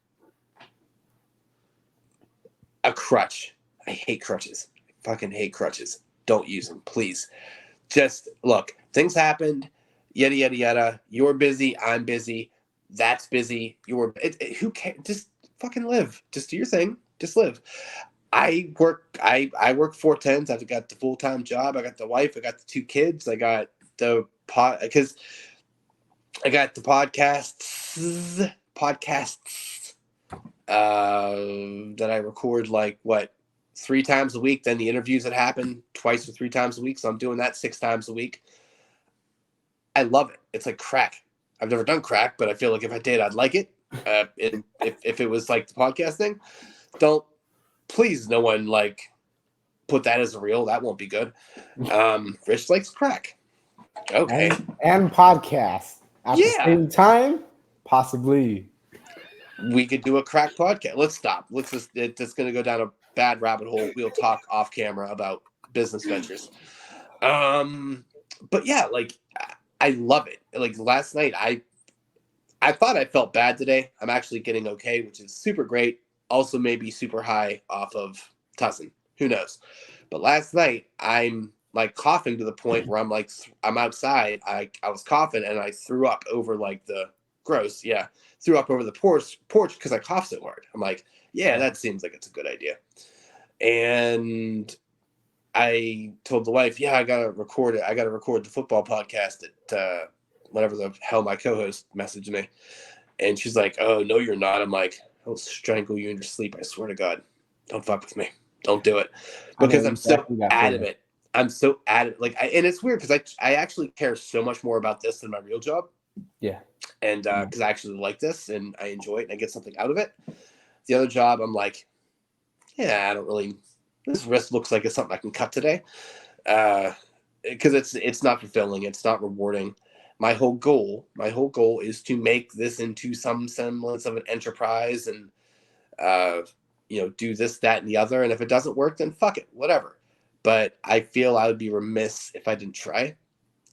a crutch. I hate crutches. I fucking hate crutches. Don't use them, please. Just look, things happened, yada, yada, yada. You're busy. I'm busy. That's busy. Who cares? Just fucking live. Just do your thing. Just live. I work 4/10s. I've got the full-time job. I got the wife. I got the 2 kids. I got the because I got the podcasts that I record like 3 times a week. Then the interviews that happen twice or 3 times a week. So I'm doing that 6 times a week. I love it. It's like crack. I've never done crack, but I feel like if I did, I'd like it. And if it was like the podcast thing, please, no one put that as a reel. That won't be good. Rich likes crack. Okay. And podcasts at the same time, possibly. We could do a crack podcast. Let's stop. It's going to go down a bad rabbit hole. We'll talk off camera about business ventures. But yeah, I love it. Like last night, I thought I felt bad today. I'm actually getting okay, which is super great. Also maybe super high off of tussin. Who knows? But last night I'm coughing to the point where I'm outside. I was coughing and I threw up over threw up over the porch because I coughed so hard. I'm like, yeah, that seems like it's a good idea. And I told the wife, yeah, I gotta record it. I gotta record the football podcast at whatever the hell my co-host messaged me. And she's like, oh, no, you're not. I'm like, I'll strangle you in your sleep. I swear to God. Don't fuck with me. Don't do it. Because I'm so adamant. I'm so adamant. And it's weird because I actually care so much more about this than my real job. Yeah. And because I actually like this and I enjoy it and I get something out of it. The other job, I'm like, yeah, I don't really. This risk looks like it's something I can cut today. Because it's not fulfilling. It's not rewarding. My whole goal is to make this into some semblance of an enterprise and, do this, that, and the other. And if it doesn't work, then fuck it, whatever. But I feel I would be remiss if I didn't try.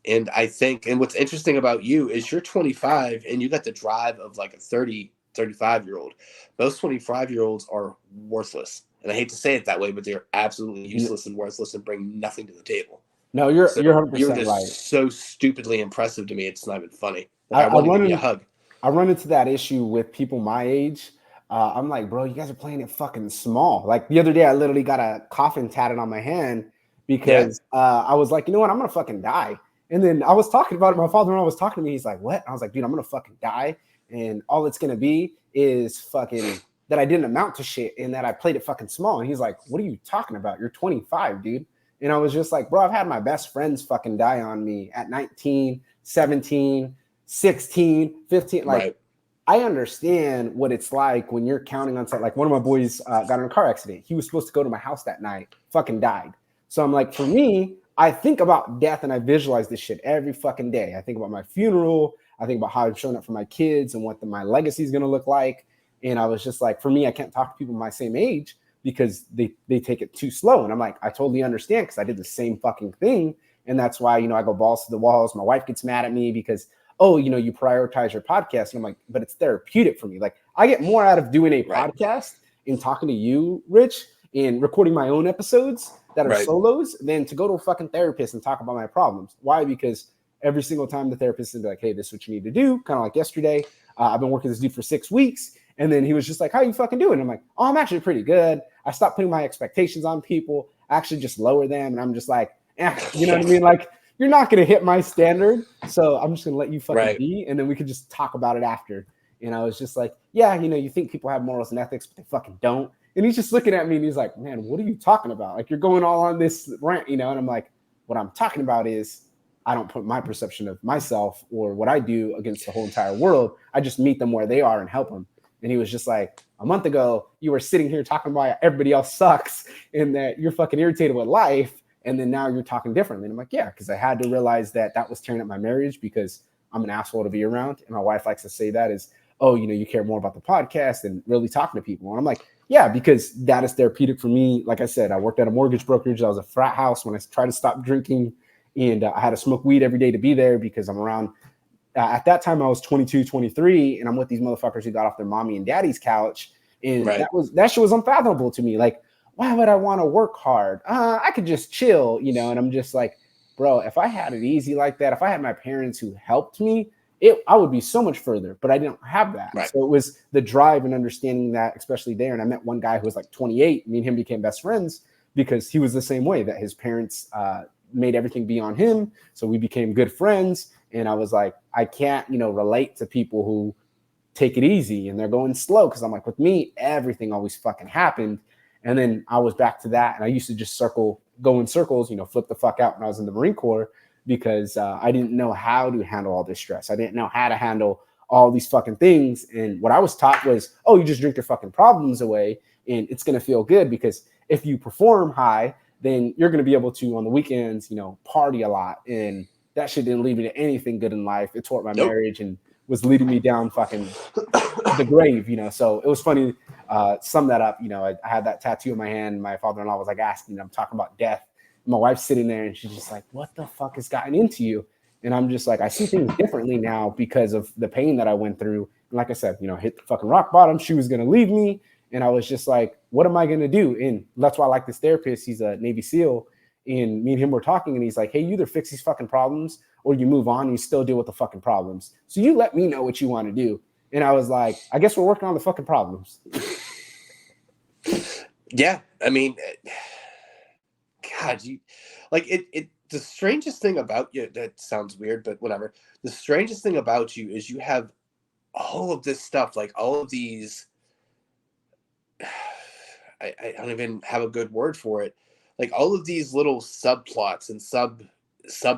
And I think, and what's interesting about you is you're 25 and you got the drive of like a 30, 35-year-old. Most 25-year-olds are worthless. And I hate to say it that way, but they're absolutely useless and worthless and bring nothing to the table. No, you're 100% you're just right. So stupidly impressive to me. It's not even funny. I want to give you a hug. I run into that issue with people my age. I'm like, bro, you guys are playing it fucking small. Like the other day, I literally got a coffin tatted on my hand because I was like, you know what? I'm going to fucking die. And then I was talking about it. My father-in-law was talking to me. He's like, what? I was like, dude, I'm going to fucking die. And all it's going to be is fucking that I didn't amount to shit and that I played it fucking small. And he's like, what are you talking about? You're 25, dude. And I was just like, bro, I've had my best friends fucking die on me at 19, 17, 16, 15. Like, I understand what it's like when you're counting on something. Like one of my boys got in a car accident. He was supposed to go to my house that night, fucking died. So I'm like, for me, I think about death and I visualize this shit every fucking day. I think about my funeral. I think about how I'm showing up for my kids and what my legacy is going to look like. And I was just like, for me, I can't talk to people my same age because they take it too slow. And I'm like, I totally understand because I did the same fucking thing. And that's why, I go balls to the walls. My wife gets mad at me because, you prioritize your podcast. And I'm like, but it's therapeutic for me. Like I get more out of doing a podcast and talking to you, Rich, and recording my own episodes that are solos than to go to a fucking therapist and talk about my problems. Why? Because every single time the therapist is like, hey, this is what you need to do. Kind of like yesterday, I've been working with this dude for 6 weeks. And then he was just like, how you fucking doing? I'm like, oh, I'm actually pretty good. I stopped putting my expectations on people. I actually just lower them. And I'm just like, you know what I mean? Like, you're not going to hit my standard. So I'm just going to let you fucking Right. be. And then we could just talk about it after. And I was just like, yeah, you think people have morals and ethics, but they fucking don't. And he's just looking at me and he's like, man, what are you talking about? Like, you're going all on this rant, And I'm like, what I'm talking about is I don't put my perception of myself or what I do against the whole entire world. I just meet them where they are and help them. And he was just like, a month ago, you were sitting here talking about everybody else sucks and that you're fucking irritated with life. And then now you're talking differently. And I'm like, yeah, because I had to realize that was tearing up my marriage because I'm an asshole to be around. And my wife likes to say that is, oh, you care more about the podcast than really talking to people. And I'm like, yeah, because that is therapeutic for me. Like I said, I worked at a mortgage brokerage. I was a frat house when I tried to stop drinking. And I had to smoke weed every day to be there because I'm around. At that time, I was 22, 23, and I'm with these motherfuckers who got off their mommy and daddy's couch. And Right. that shit was unfathomable to me. Like, why would I want to work hard? I could just chill, And I'm just like, bro, if I had it easy like that, if I had my parents who helped me, I would be so much further. But I didn't have that. Right. So it was the drive and understanding that, especially there. And I met one guy who was like 28. Me and him became best friends because he was the same way, that his parents made everything be on him. So we became good friends. And I was like, I can't, relate to people who take it easy and they're going slow. Cause I'm like, with me, everything always fucking happened. And then I was back to that. And I used to just go in circles, flip the fuck out when I was in the Marine Corps because I didn't know how to handle all this stress. I didn't know how to handle all these fucking things. And what I was taught was, oh, you just drink your fucking problems away and it's going to feel good because if you perform high, then you're going to be able to on the weekends, party a lot. And that shit didn't lead me to anything good in life. It tore my marriage and was leading me down fucking the grave, So it was funny. Sum that up, I had that tattoo in my hand. My father-in-law was like asking, I'm talking about death. My wife's sitting there and she's just like, what the fuck has gotten into you? And I'm just like, I see things differently now because of the pain that I went through. And like I said, hit the fucking rock bottom. She was going to leave me. And I was just like, what am I going to do? And that's why I like this therapist. He's a Navy SEAL. And me and him were talking and he's like, hey, you either fix these fucking problems or you move on and you still deal with the fucking problems. So you let me know what you want to do. And I was like, I guess we're working on the fucking problems. Yeah. I mean, God, the strangest thing about you, that sounds weird, but whatever. The strangest thing about you is you have all of this stuff, like all of these, I don't even have a good word for it. Like all of these little subplots and sub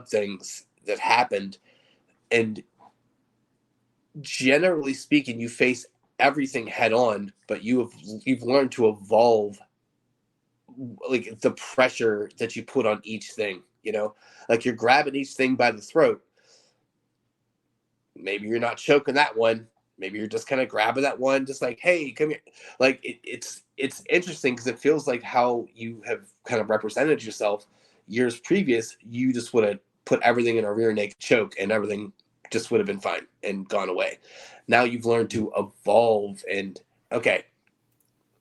things that happened. And generally speaking, you face everything head on, but you've learned to evolve like the pressure that you put on each thing, like you're grabbing each thing by the throat. Maybe you're not choking that one. Maybe you're just kind of grabbing that one, just like, hey, come here. Like it's interesting because it feels like how you have kind of represented yourself years previous. You just would have put everything in a rear naked choke and everything just would have been fine and gone away. Now you've learned to evolve and, okay,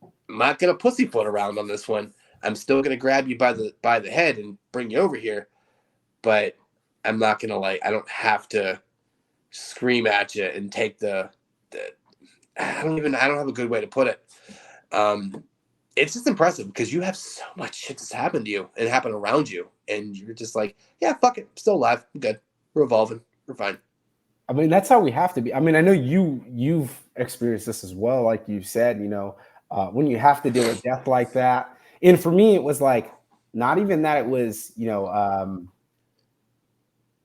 I'm not going to pussyfoot around on this one. I'm still going to grab you by the head and bring you over here, but I'm not going to I don't have to scream at you and take the I don't have a good way to put it. It's just impressive because you have so much shit that's happened to you and happened around you. And you're just like, yeah, fuck it. I'm still alive. I'm good. We're evolving. We're fine. I mean, that's how we have to be. I mean, I know you've experienced this as well. Like you said, when you have to deal with death like that. And for me, it was like, not even that it was,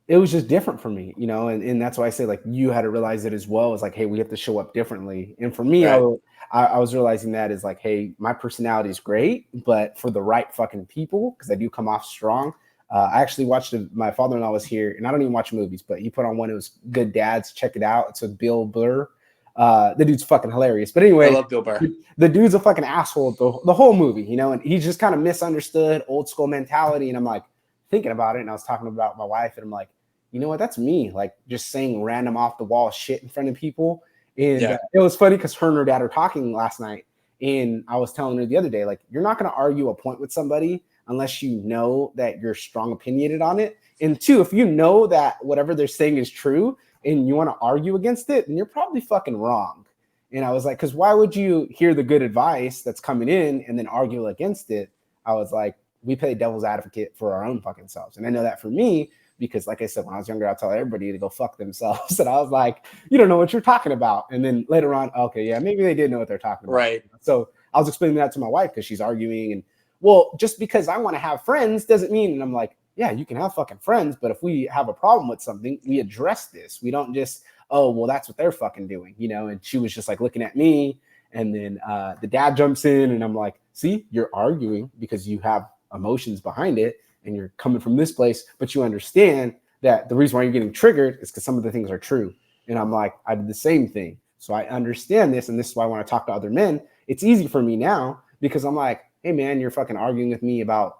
it was just different for me, and that's why I say, like, you had to realize it as well. It's like, hey, we have to show up differently. And for me, right. I was realizing that is like, hey, my personality is great, but for the right fucking people, because I do come off strong. I actually watched my father-in-law was here, and I don't even watch movies, but he put on one. It was Good Dads. Check it out. It's with Bill Burr. The dude's fucking hilarious. But anyway, I love Bill Burr. The dude's a fucking asshole the whole movie, and he's just kind of misunderstood old school mentality. And I'm like thinking about it, and I was talking about my wife, and I'm like, you know what? That's me, like just saying random off the wall shit in front of people. And it was funny because her and her dad are talking last night, and I was telling her the other day, like, you're not going to argue a point with somebody unless you know that you're strong opinionated on it. And two, if you know that whatever they're saying is true and you want to argue against it, then you're probably fucking wrong. And I was like, because why would you hear the good advice that's coming in and then argue against it? I was like, we play devil's advocate for our own fucking selves. And I know that for me, because like I said, when I was younger, I'll tell everybody to go fuck themselves. And I was like, you don't know what you're talking about. And then later on, okay, yeah, maybe they did know what they're talking about. Right. So I was explaining that to my wife because she's arguing. And well, just because I want to have friends doesn't mean, and I'm like, yeah, you can have fucking friends, but if we have a problem with something, we address this. We don't just, oh, well, that's what they're fucking doing, you know? And she was just like looking at me. And then the dad jumps in and I'm like, see, you're arguing because you have emotions behind it and you're coming from this place, but you understand that the reason why you're getting triggered is because some of the things are true. And I'm like, I did the same thing. So I understand this. And this is why when I talk to other men, it's easy for me now because I'm like, hey, man, you're fucking arguing with me about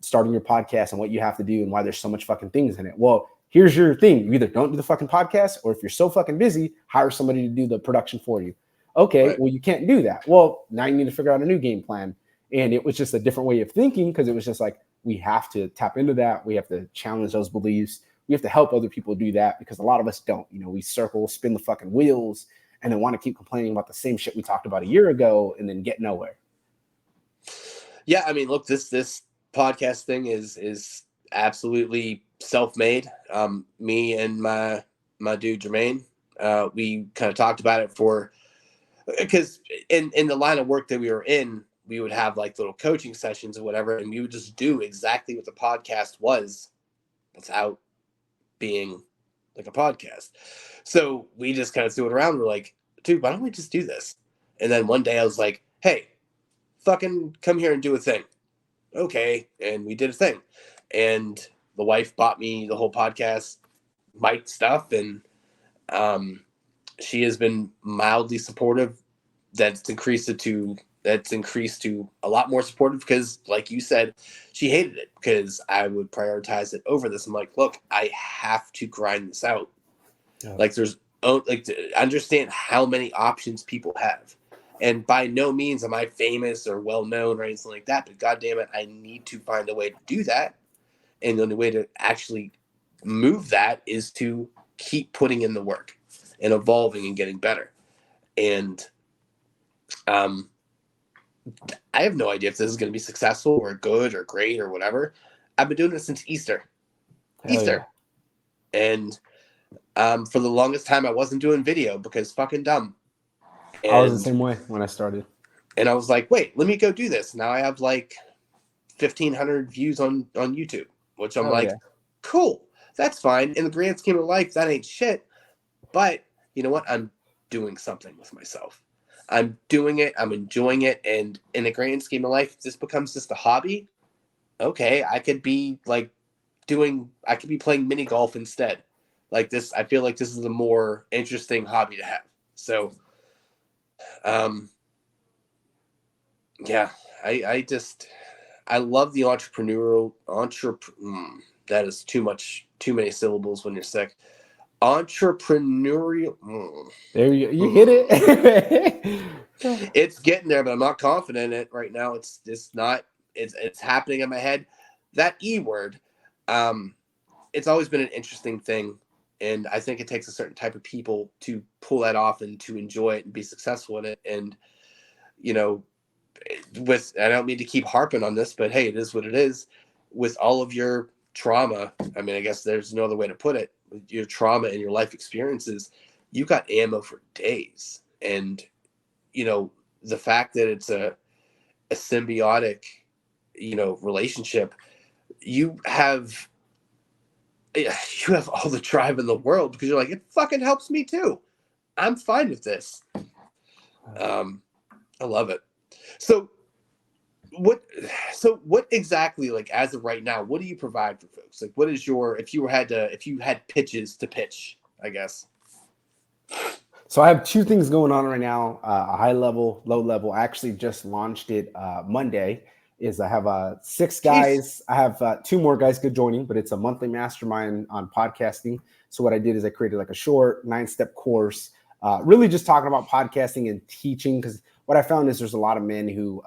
starting your podcast and what you have to do and why there's so much fucking things in it. Well, here's your thing. You either don't do the fucking podcast, or if you're so fucking busy, hire somebody to do the production for you. Okay, right. Well, you can't do that. Well, now you need to figure out a new game plan. And it was just a different way of thinking because it was just like, we have to tap into that. We have to challenge those beliefs. We have to help other people do that because a lot of us don't. You know, we circle, spin the fucking wheels, and then want to keep complaining about the same shit we talked about a year ago and then get nowhere. Yeah, I mean, look, this podcast thing is absolutely self-made. Me and my dude Jermaine, we kind of talked about it because in the line of work that we were in, we would have like little coaching sessions or whatever, and we would just do exactly what the podcast was without being like a podcast. So we just kind of threw it around. We're like, dude, why don't we just do this? And then one day I was like, hey, fucking come here and do a thing. Okay. And we did a thing. And the wife bought me the whole podcast mic stuff. And she has been mildly supportive. That's increased to a lot more supportive because, like you said, she hated it because I would prioritize it over this. I'm like, look, I have to grind this out. Yeah. Like to understand how many options people have. And by no means am I famous or well known or anything like that, but goddamn it, I need to find a way to do that. And the only way to actually move that is to keep putting in the work and evolving and getting better. And I have no idea if this is going to be successful or good or great or whatever. I've been doing it since Easter. Yeah. And for the longest time, I wasn't doing video because fucking dumb. And I was the same way when I started. And I was like, wait, let me go do this. Now I have like 1,500 views on YouTube, which I'm cool. That's fine. In the grand scheme of life, that ain't shit. But you know what? I'm doing something with myself. I'm doing it. I'm enjoying it. And in the grand scheme of life, if this becomes just a hobby, okay, I could be playing mini golf instead. Like this, I feel like this is a more interesting hobby to have. So, yeah, I love the that is too many syllables when you're sick. Entrepreneurial. There you hit it. It's getting there, but I'm not confident in it right now. It's happening in my head. That E word, it's always been an interesting thing. And I think it takes a certain type of people to pull that off and to enjoy it and be successful in it. And, you know, I don't mean to keep harping on this, but hey, it is what it is. With all of your trauma, I mean, I guess there's no other way to put it. With your trauma and your life experiences, you got ammo for days. And, you know, the fact that it's a symbiotic, you know, relationship, you have all the drive in the world because you're like, it fucking helps me too. I'm fine with this. I love it. So what exactly, like, as of right now, what do you provide for folks? Like, what is if you had pitches to pitch, I guess? So I have two things going on right now, a high level, low level. I actually just launched it Monday. I have 6 guys. Jeez. I have 2 more guys joining, but it's a monthly mastermind on podcasting. So what I did is I created like a short 9-step course, really just talking about podcasting and teaching. Because what I found is there's a lot of men who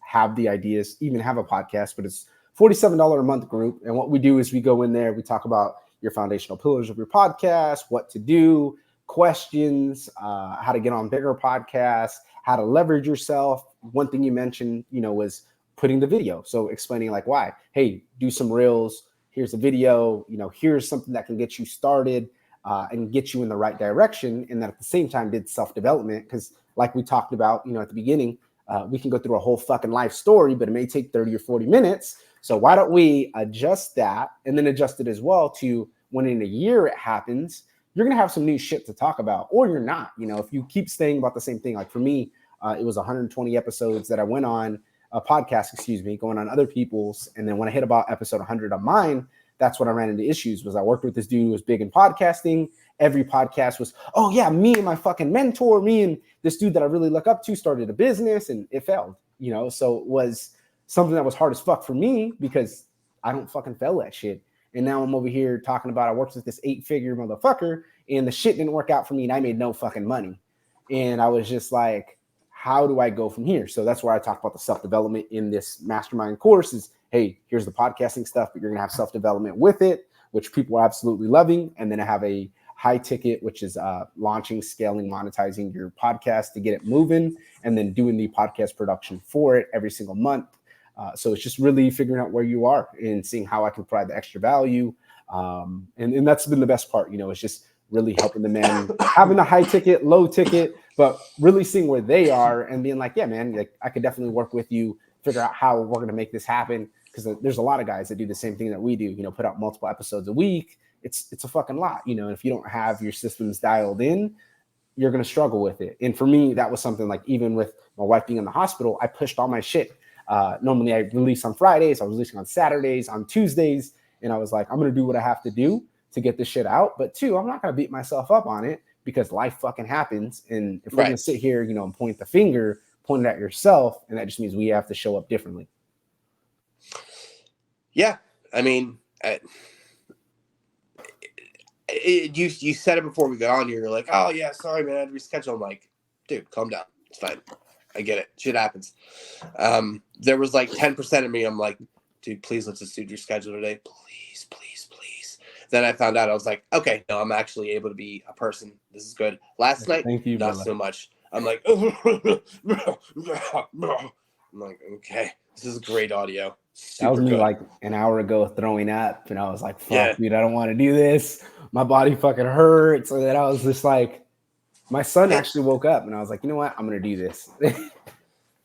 have the ideas, even have a podcast, but it's $47 a month group. And what we do is we go in there, we talk about your foundational pillars of your podcast, what to do, questions, how to get on bigger podcasts, how to leverage yourself. One thing you mentioned, was putting the video. So explaining like why, hey, do some reels, here's a video, here's something that can get you started and get you in the right direction. And then at the same time did self-development, because like we talked about, at the beginning, we can go through a whole fucking life story, but it may take 30 or 40 minutes. So why don't we adjust that and then adjust it as well to when in a year it happens, you're going to have some new shit to talk about, or you're not. If you keep staying about the same thing, like for me, it was 120 episodes that I went on a podcast, going on other people's. And then when I hit about episode 100 on mine, that's when I ran into issues. Was I worked with this dude who was big in podcasting. Every podcast was, oh yeah, me and my fucking mentor, me and this dude that I really look up to started a business, and it failed, So it was something that was hard as fuck for me because I don't fucking fail that shit. And now I'm over here talking about I worked with this 8-figure motherfucker and the shit didn't work out for me and I made no fucking money. And I was just like, how do I go from here? So that's where I talk about the self-development in this mastermind course is, hey, here's the podcasting stuff, but you're going to have self-development with it, which people are absolutely loving. And then I have a high ticket, which is launching, scaling, monetizing your podcast to get it moving, and then doing the podcast production for it every single month. So it's just really figuring out where you are and seeing how I can provide the extra value. And that's been the best part, it's just really helping the man having a high ticket, low ticket, but really seeing where they are and being like, yeah, man, like I could definitely work with you, figure out how we're going to make this happen. Because there's a lot of guys that do the same thing that we do, put out multiple episodes a week. It's a fucking lot, and if you don't have your systems dialed in, you're going to struggle with it. And for me, that was something like, even with my wife being in the hospital, I pushed all my shit. Normally I release on Fridays, I was releasing on Saturdays, on Tuesdays. And I was like, I'm going to do what I have to do to get this shit out. But two, I'm not going to beat myself up on it because life fucking happens. And if we're going to sit here, and point the finger, point it at yourself, and that just means we have to show up differently. Yeah. I mean, you said it before we got on here. You're like, oh yeah, sorry, man, I had to reschedule. I'm like, dude, calm down. It's fine. I get it. Shit happens. There was like 10% of me. I'm like, dude, please let's just do your schedule today. Please, please, please. Then I found out I was like, okay, no, I'm actually able to be a person. This is good. Last night, Thank you, not brother. so much. I'm like, I'm like, okay, this is great audio. That was Super me good. like an hour ago throwing up, and I was like, fuck, dude, I don't want to do this. My body fucking hurts. And then I was just like, my son actually woke up, and I was like, you know what? I'm going to do this.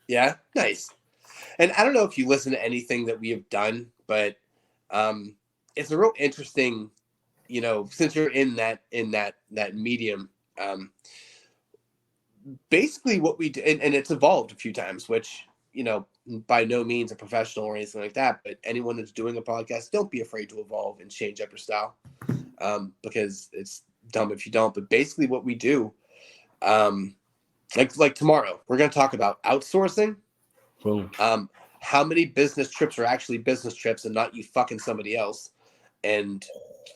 Yeah, nice. And I don't know if you listen to anything that we have done, but it's a real interesting, since you're in that medium, basically what we do, and it's evolved a few times, which, by no means a professional or anything like that, but anyone that's doing a podcast, don't be afraid to evolve and change up your style, because it's dumb if you don't. But basically what we do, like tomorrow, we're going to talk about outsourcing. Boom. How many business trips are actually business trips and not you fucking somebody else? And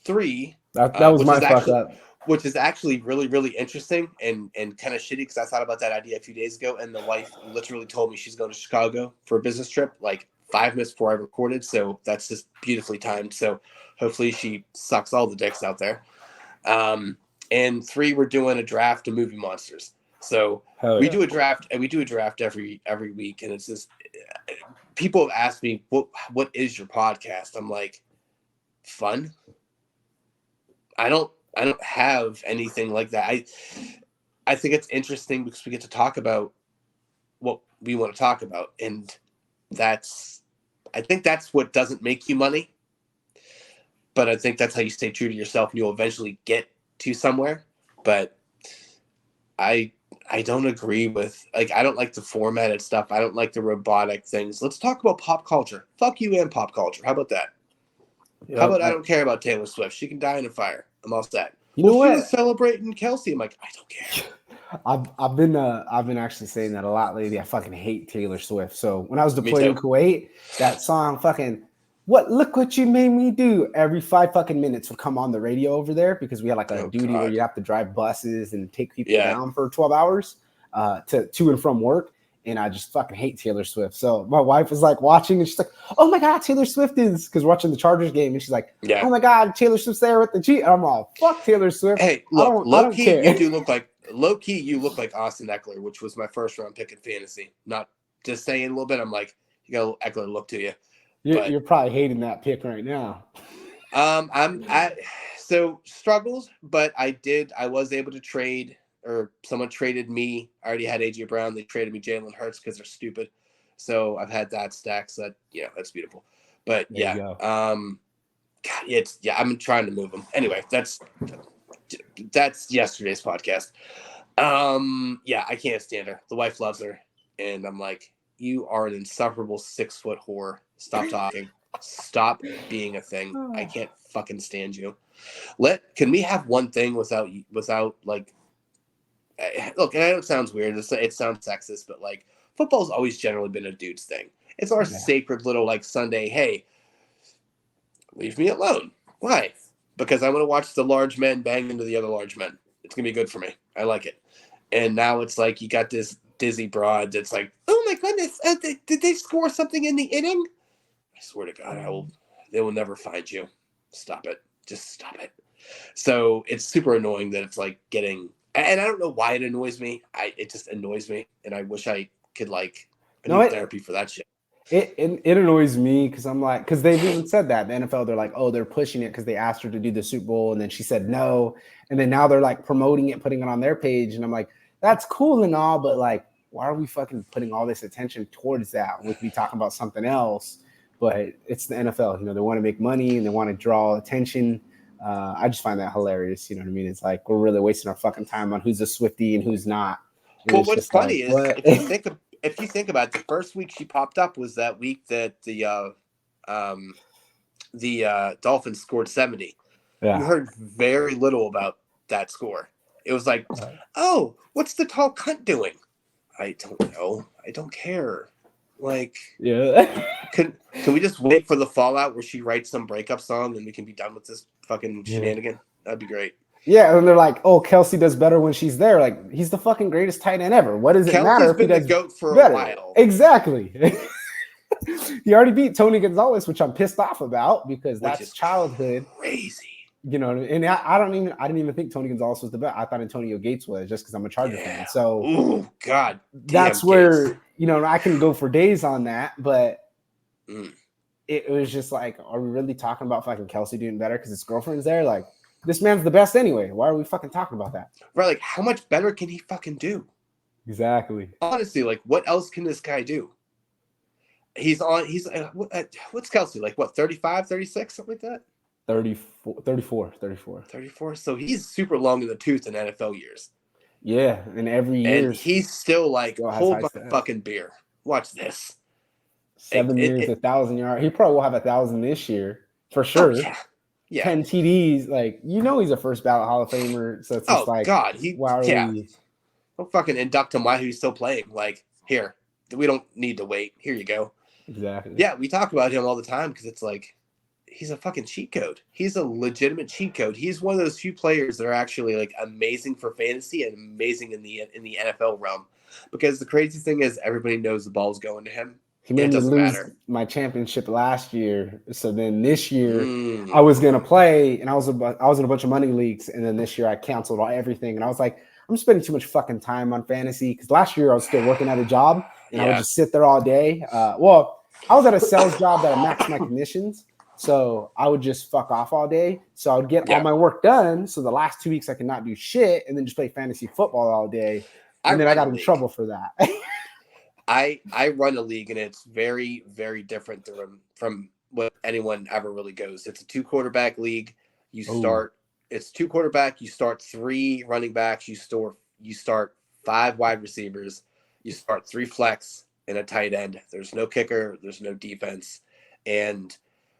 3, that was my fuck up. Which is actually really, really interesting and kind of shitty, because I thought about that idea a few days ago, and the wife literally told me she's going to Chicago for a business trip like 5 minutes before I recorded. So that's just beautifully timed. So hopefully she sucks all the dicks out there. And 3, we're doing a draft of movie monsters. So we do a draft, and we do a draft every week. And it's just, people have asked me, what is your podcast? I'm like, fun. I don't have anything like that. I think it's interesting because we get to talk about what we want to talk about. And I think that's what doesn't make you money. But I think that's how you stay true to yourself, and you'll eventually get to somewhere. But I don't agree with, like, I don't like the formatted stuff. I don't like the robotic things. Let's talk about pop culture. Fuck you and pop culture. How about that? Yep. How about I don't care about Taylor Swift? She can die in a fire. I'm all set. You know what? She was celebrating Kelsey. I'm like, I don't care. I've been actually saying that a lot lately. I fucking hate Taylor Swift. So when I was deployed in Kuwait, that song fucking look what you made me do every 5 fucking minutes would come on the radio over there, because we had like a duty where you have to drive buses and take people down for 12 hours to and from work. And I just fucking hate Taylor Swift. So my wife was like watching, and she's like, oh my God, Taylor Swift is, because watching the Chargers game. And she's like, oh my God, Taylor Swift's there with the G. I'm all, fuck Taylor Swift. Hey, look, low-key, you look like Austin Eckler, which was my first round pick in fantasy. Not just saying a little bit. I'm like, you got a little Eckler look to you. You're probably hating that pick right now. So struggles, but I was able to trade, or someone traded me. I already had AJ Brown. They traded me Jalen Hurts because they're stupid. So I've had that stack. So that's beautiful. But There you yeah, go. God, I'm trying to move them. Anyway, that's yesterday's podcast. I can't stand her. The wife loves her, and I'm like, you are an insufferable 6-foot whore. Stop talking. Stop being a thing. I can't fucking stand you. Can we have one thing without like, look, and I know it sounds weird. It sounds sexist, but like, football's always generally been a dude's thing. It's our sacred little like Sunday. Hey, leave me alone. Why? Because I want to watch the large men bang into the other large men. It's gonna be good for me. I like it. And now it's like you got this dizzy broad that's like, oh my goodness, did they score something in the inning? I swear to God, they will never find you. Stop it. Just stop it. So it's super annoying that it's like getting, and I don't know why it annoys me. It just annoys me, and I wish I could I need therapy for that shit. It annoys me because I'm like, because they've even said that the NFL, they're like, oh, they're pushing it because they asked her to do the Super Bowl and then she said no, and then now they're like promoting it, putting it on their page, and I'm like, that's cool and all, but like, why are we fucking putting all this attention towards that? We could be talking about something else, but it's the NFL, they want to make money and they want to draw attention. I just find that hilarious. You know what I mean? It's like we're really wasting our fucking time on who's a Swiftie and who's not. And well, what's funny is if you think about it, the first week she popped up was that week that the Dolphins scored 70. Yeah. You heard very little about that score. It was like, oh, what's the tall cunt doing? I don't know. I don't care. Like, yeah. Can we just wait for the fallout where she writes some breakup song and we can be done with this fucking shenanigan? That'd be great. Yeah, and they're like, oh, Kelsey does better when she's there. Like, he's the fucking greatest tight end ever. What does it matter if he does the GOAT for better? A while. Exactly. He already beat Tony Gonzalez, which I'm pissed off about because that's childhood. Crazy. And I didn't even think Tony Gonzalez was the best. I thought Antonio Gates was just because I'm a Charger fan. So, oh God, that's where I can go for days on that, but it was just like, are we really talking about fucking Kelsey doing better because his girlfriend's there? Like, this man's the best anyway. Why are we fucking talking about that? Right, like how much better can he fucking do? Exactly. Honestly, like what else can this guy do? He's what's Kelsey like? What 35, 36, something like that? 34. So he's super long in the tooth in NFL years. Yeah, and every year he's still like, hold my fucking beer. Watch this. 7 years, 1,000 yards. He probably will have 1,000 this year for sure. Oh, yeah. 10 TDs. Like, he's a first ballot Hall of Famer. So it's just God, don't fucking induct him while he's still playing. Like, here, we don't need to wait. Here you go. Exactly. Yeah, we talk about him all the time because it's like, he's a fucking cheat code. He's a legitimate cheat code. He's one of those few players that are actually like amazing for fantasy and amazing in the NFL realm. Because the crazy thing is, everybody knows the ball's going to him. He made me lose my championship last year. So then this year I was gonna play, and I was in a bunch of money leagues, and then this year I canceled everything. And I was like, I'm spending too much fucking time on fantasy because last year I was still working at a job, and I would just sit there all day. I was at a sales job that I maxed my commissions. So I would just fuck off all day. So I would get all my work done. So the last 2 weeks I could not do shit and then just play fantasy football all day. And then I got in trouble for that. I run a league and it's very, very different from what anyone ever really goes. It's a 2-quarterback league. It's 2 quarterback. You start 3 running backs. You start 5 wide receivers. You start 3 flex and a tight end. There's no kicker. There's no defense. And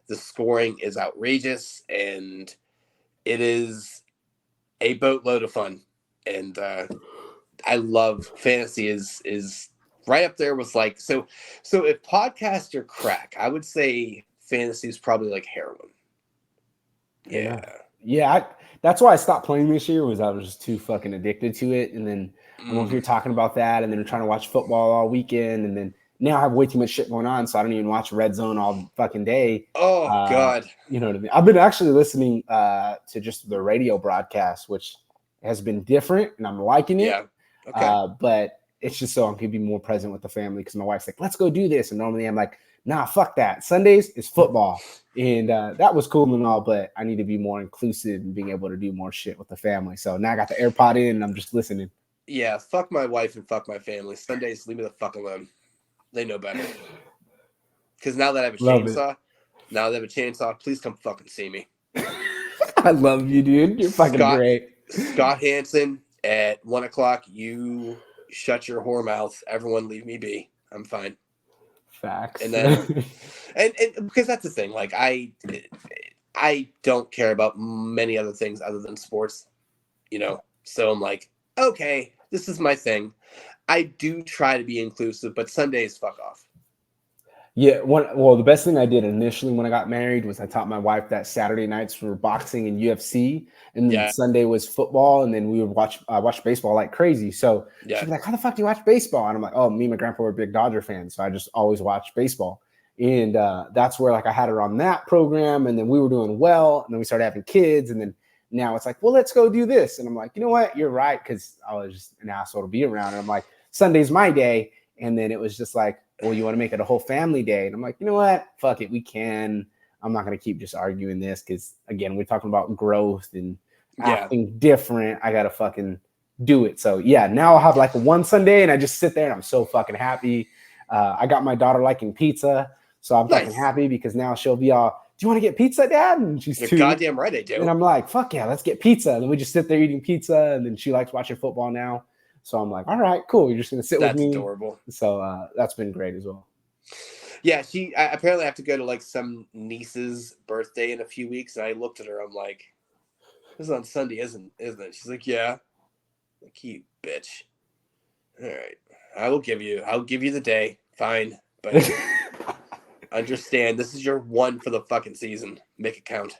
the scoring is outrageous, and it is a boatload of fun. And I love fantasy is right up there with like so if podcasts are crack, I would say fantasy is probably like heroin. Yeah. That's why I stopped playing this year was I was just too fucking addicted to it. And then if you're talking about that, and then you're trying to watch football all weekend, and then now I have way too much shit going on, so I don't even watch Red Zone all fucking day. Oh, God. You know what I mean? I've been actually listening to just the radio broadcast, which has been different, and I'm liking it. Yeah. Okay. But it's just so I can be more present with the family because my wife's like, let's go do this. And normally I'm like, nah, fuck that. Sundays is football. And that was cool and all, but I need to be more inclusive and being able to do more shit with the family. So now I got the AirPod in and I'm just listening. Yeah, fuck my wife and fuck my family. Sundays, leave me the fuck alone. They know better. Because now that I have a chainsaw, please come fucking see me. I love you, dude. You're fucking great. Scott Hansen at 1 o'clock. You shut your whore mouth. Everyone leave me be. I'm fine. Facts. And then, and because that's the thing. Like I don't care about many other things other than sports. So I'm like, okay, this is my thing. I do try to be inclusive, but Sundays, fuck off. Yeah, the best thing I did initially when I got married was I taught my wife that Saturday nights were boxing and UFC, and then Sunday was football, and then we would watch baseball like crazy. So she'd be like, "How the fuck do you watch baseball?" And I'm like, "Oh, me and my grandpa were big Dodger fans, so I just always watched baseball." And that's where like I had her on that program, and then we were doing well, and then we started having kids, and then now it's like, well, let's go do this, and I'm like, you know what, you're right, because I was just an asshole to be around, and I'm like, Sunday's my day, and then it was just like, well, you want to make it a whole family day? And I'm like, you know what? Fuck it. We can. I'm not going to keep just arguing this because, again, we're talking about growth and acting different. I got to fucking do it. So, yeah, now I'll have like one Sunday and I just sit there and I'm so fucking happy. I got my daughter liking pizza. So I'm fucking happy because now she'll be all, do you want to get pizza, Dad? And she's You're 2. goddamn right I do. And I'm like, fuck yeah, let's get pizza. And then we just sit there eating pizza. And then she likes watching football now. So I'm like, all right, cool. You're just going to sit with me. That's adorable. So that's been great as well. Yeah, I apparently have to go to like some niece's birthday in a few weeks. And I looked at her. I'm like, this is on Sunday, isn't it? She's like, yeah. I'm like, you bitch. All right. I'll give you the day. Fine. But understand, this is your one for the fucking season. Make it count.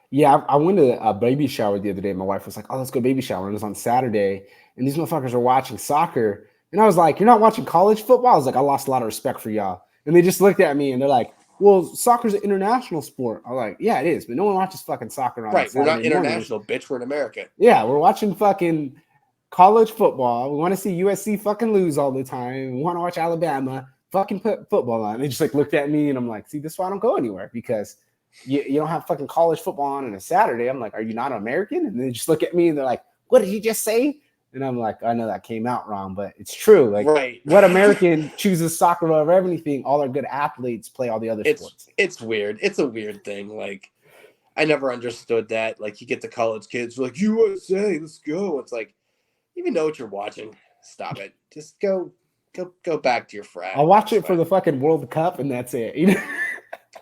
Yeah, I went to a baby shower the other day. My wife was like, oh, let's go baby shower. And it was on Saturday. And these motherfuckers are watching soccer. And I was like, you're not watching college football? I was like, I lost a lot of respect for y'all. And they just looked at me and they're like, well, soccer's an international sport. I'm like, yeah, it is. But no one watches fucking soccer on Right. Saturday We're not international, morning. bitch. We're in America. Yeah, we're watching fucking college football. We want to see USC fucking lose all the time. We want to watch Alabama fucking put football on. They just like looked at me and I'm like, see, this is why I don't go anywhere because you don't have fucking college football on a Saturday. I'm like, are you not American? And they just look at me and they're like, what did you just say? And I'm like, I know that came out wrong, but it's true. Like, what American chooses soccer over everything? All our good athletes play all the other sports. It's weird. It's a weird thing. Like, I never understood that. Like, you get the college kids like, USA, let's go. It's like, you even know what you're watching. Stop it. Just go back to your frat. I'll watch it for the fucking World Cup, and that's it.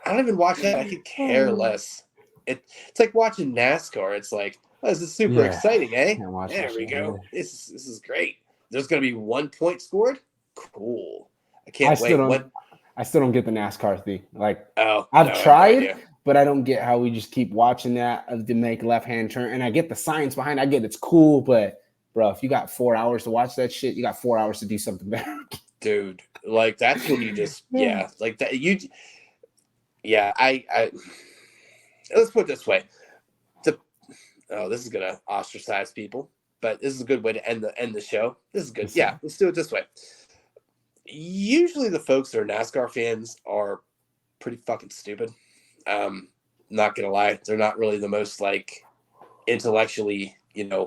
I don't even watch that. I could care less. It's like watching NASCAR. It's like, oh, this is super exciting, eh? There we go. This is great. There's going to be 1 point scored? Cool. I can't wait. I still don't get the NASCAR thing. Like, I've tried, but I don't get how we just keep watching that to make left-hand turn. And I get the science behind it. I get it's cool, but, bro, if you got 4 hours to watch that shit, you got 4 hours to do something better. Dude, like, that's when you just, like that. I let's put it this way. This is gonna ostracize people, but this is a good way to end the show. This is good. Yeah, let's do it this way. Usually the folks that are NASCAR fans are pretty fucking stupid. Not gonna lie, they're not really the most like intellectually, Yeah.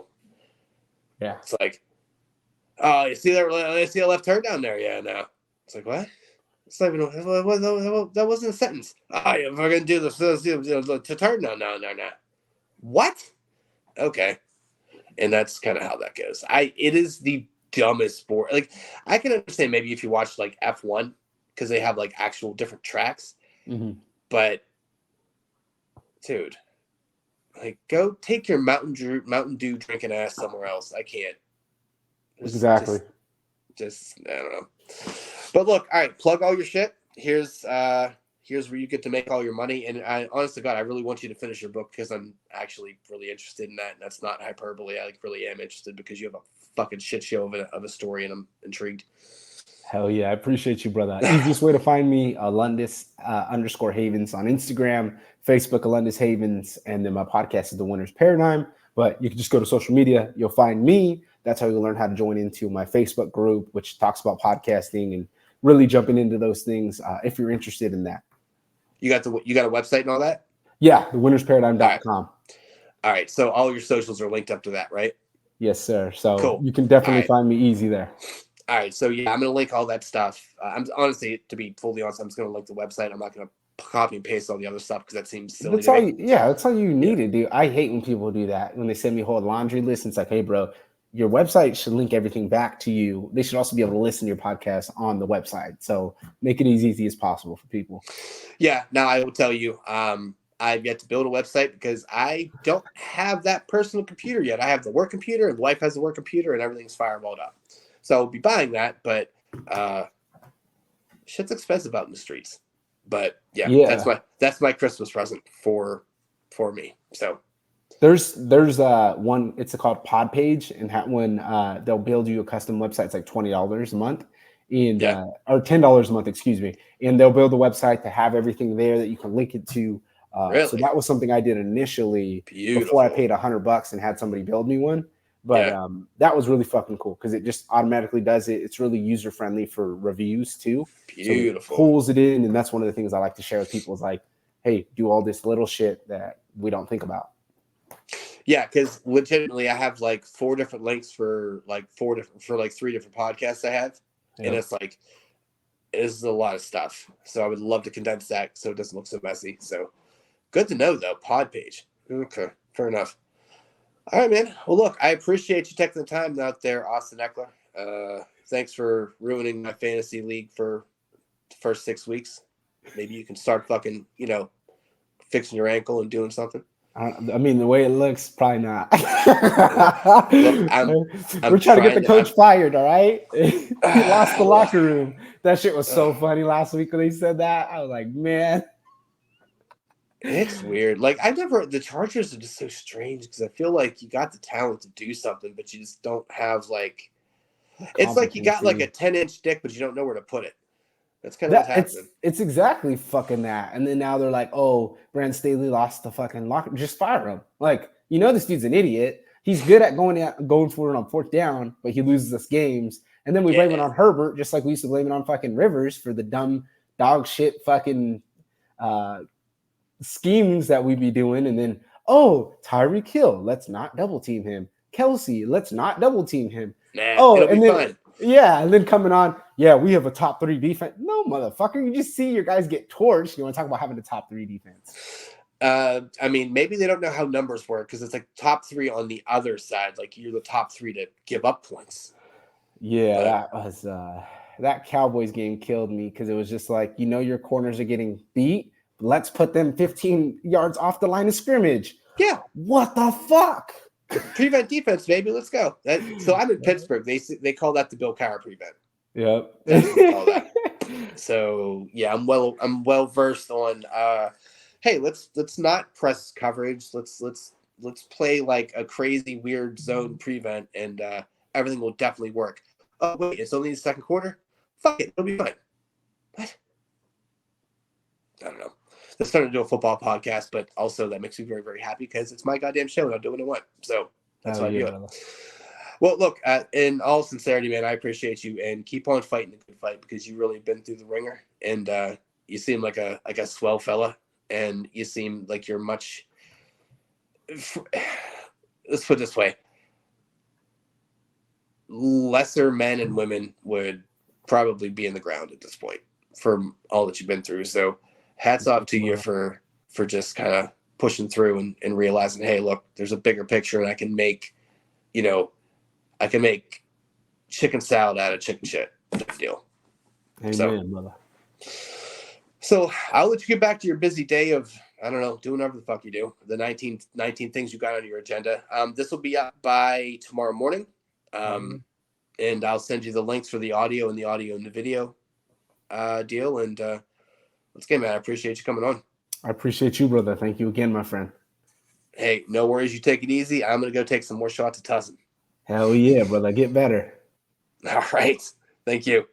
It's like, oh, you see a left turn down there? Yeah, no. It's like, what? It's not even that wasn't a sentence. Oh, you're gonna do the turn? No. What? Okay. And that's kind of how that goes. It is the dumbest sport. Like, I can understand maybe if you watch like F1 because they have like actual different tracks. Mm-hmm. But dude, like, go take your Mountain Dew drinking ass somewhere else. I can't. Exactly. Just I don't know. But look, all right, plug all your shit. Here's where you get to make all your money. And I, honest to God, I really want you to finish your book because I'm actually really interested in that. And that's not hyperbole. I really am interested because you have a fucking shit show of a story, and I'm intrigued. Hell yeah, I appreciate you, brother. Easiest way to find me, Alundas _Havens on Instagram, Facebook, Alundas Havens, and then my podcast is The Winner's Paradigm. But you can just go to social media. You'll find me. That's how you'll learn how to join into my Facebook group, which talks about podcasting and really jumping into those things if you're interested in that. You got a website and all that? Yeah, thewinnersparadigm.com. All right. So all your socials are linked up to that, right? Yes, sir. So cool. You can definitely find me easy there. All right. So yeah, I'm going to link all that stuff. I'm honestly, to be fully honest, I'm just going to link the website. I'm not going to copy and paste all the other stuff because that seems silly. That's all you need to do. I hate when people do that. When they send me a whole laundry list, it's like, hey, bro, your website should link everything back to you. They should also be able to listen to your podcast on the website. So make it as easy as possible for people. Yeah. Now I will tell you, I've yet to build a website because I don't have that personal computer yet. I have the work computer, and the wife has the work computer, and everything's firewalled up. So I'll be buying that, but shit's expensive out in the streets. But yeah. that's my Christmas present for me. So there's one, it's called Podpage, and that one they'll build you a custom website. It's like $20 a month, and or $10 a month, excuse me. And they'll build a website to have everything there that you can link it to. Really? So that was something I did initially before I paid $100 and had somebody build me one. But that was really fucking cool because it just automatically does it. It's really user friendly for reviews too. Beautiful. So it pulls it in, and that's one of the things I like to share with people is like, hey, do all this little shit that we don't think about. Yeah, because legitimately, I have like 4 different links for 3 different podcasts I have, and it's like it's a lot of stuff. So I would love to condense that so it doesn't look so messy. So good to know though. Podpage. Okay, fair enough. All right, man. Well, look, I appreciate you taking the time out there, Austin Eckler. Thanks for ruining my fantasy league for the first 6 weeks. Maybe you can start fucking, fixing your ankle and doing something. I mean, the way it looks, probably not. Look, We're trying to get the coach fired, all right? He lost the locker room. That shit was so funny last week when they said that. I was like, man. It's weird. Like, the Chargers are just so strange because I feel like you got the talent to do something, but you just don't have, it's like you got, a 10-inch dick, but you don't know where to put it. That's kind of what's happening. It's exactly fucking that. And then now they're like, oh, Brandon Staley lost the fucking locker. Just fire him. Like, this dude's an idiot. He's good at going for it on 4th down, but he loses us games. And then we blame it on Herbert, just like we used to blame it on fucking Rivers for the dumb dog shit fucking schemes that we be doing. And then, Tyreek Hill, let's not double team him. Kelsey, let's not double team him. It'll be fine. Yeah, and then coming on, we have a top 3 defense. No, motherfucker, you just see your guys get torched. You want to talk about having a top 3 defense? I mean, maybe they don't know how numbers work because it's like top 3 on the other side. Like you're the top 3 to give up points. Yeah, that was that Cowboys game killed me because it was just like, your corners are getting beat. Let's put them 15 yards off the line of scrimmage. Yeah. What the fuck? Prevent defense, baby. Let's go. So I'm in Pittsburgh. They call that the Bill Cowher prevent. Yep. That's what they call that. So yeah, I'm well versed on. Hey, let's not press coverage. Let's play like a crazy weird zone prevent, and everything will definitely work. Oh wait, it's only the second quarter. Fuck it, it'll be fine. What? I don't know. They're starting to do a football podcast, but also that makes me very, very happy because it's my goddamn show and I'm doing what I want. So that's why I do it. Well, look, in all sincerity, man, I appreciate you and keep on fighting the good fight because you really been through the ringer and you seem like a swell fella and you seem like you're much. Let's put it this way: lesser men and women would probably be in the ground at this point for all that you've been through. So. Hats off to you for just kind of pushing through and realizing, hey, look, there's a bigger picture and I can make chicken salad out of chicken shit. Big deal. Amen, brother. So I'll let you get back to your busy day of, I don't know, doing whatever the fuck you do. The 19 things you got on your agenda. This will be up by tomorrow morning. And I'll send you the links for the audio and the video deal. And, let's get, man. I appreciate you coming on. I appreciate you, brother. Thank you again, my friend. Hey, no worries. You take it easy. I'm going to go take some more shots of Tussin. Hell yeah, brother. Get better. All right. Thank you.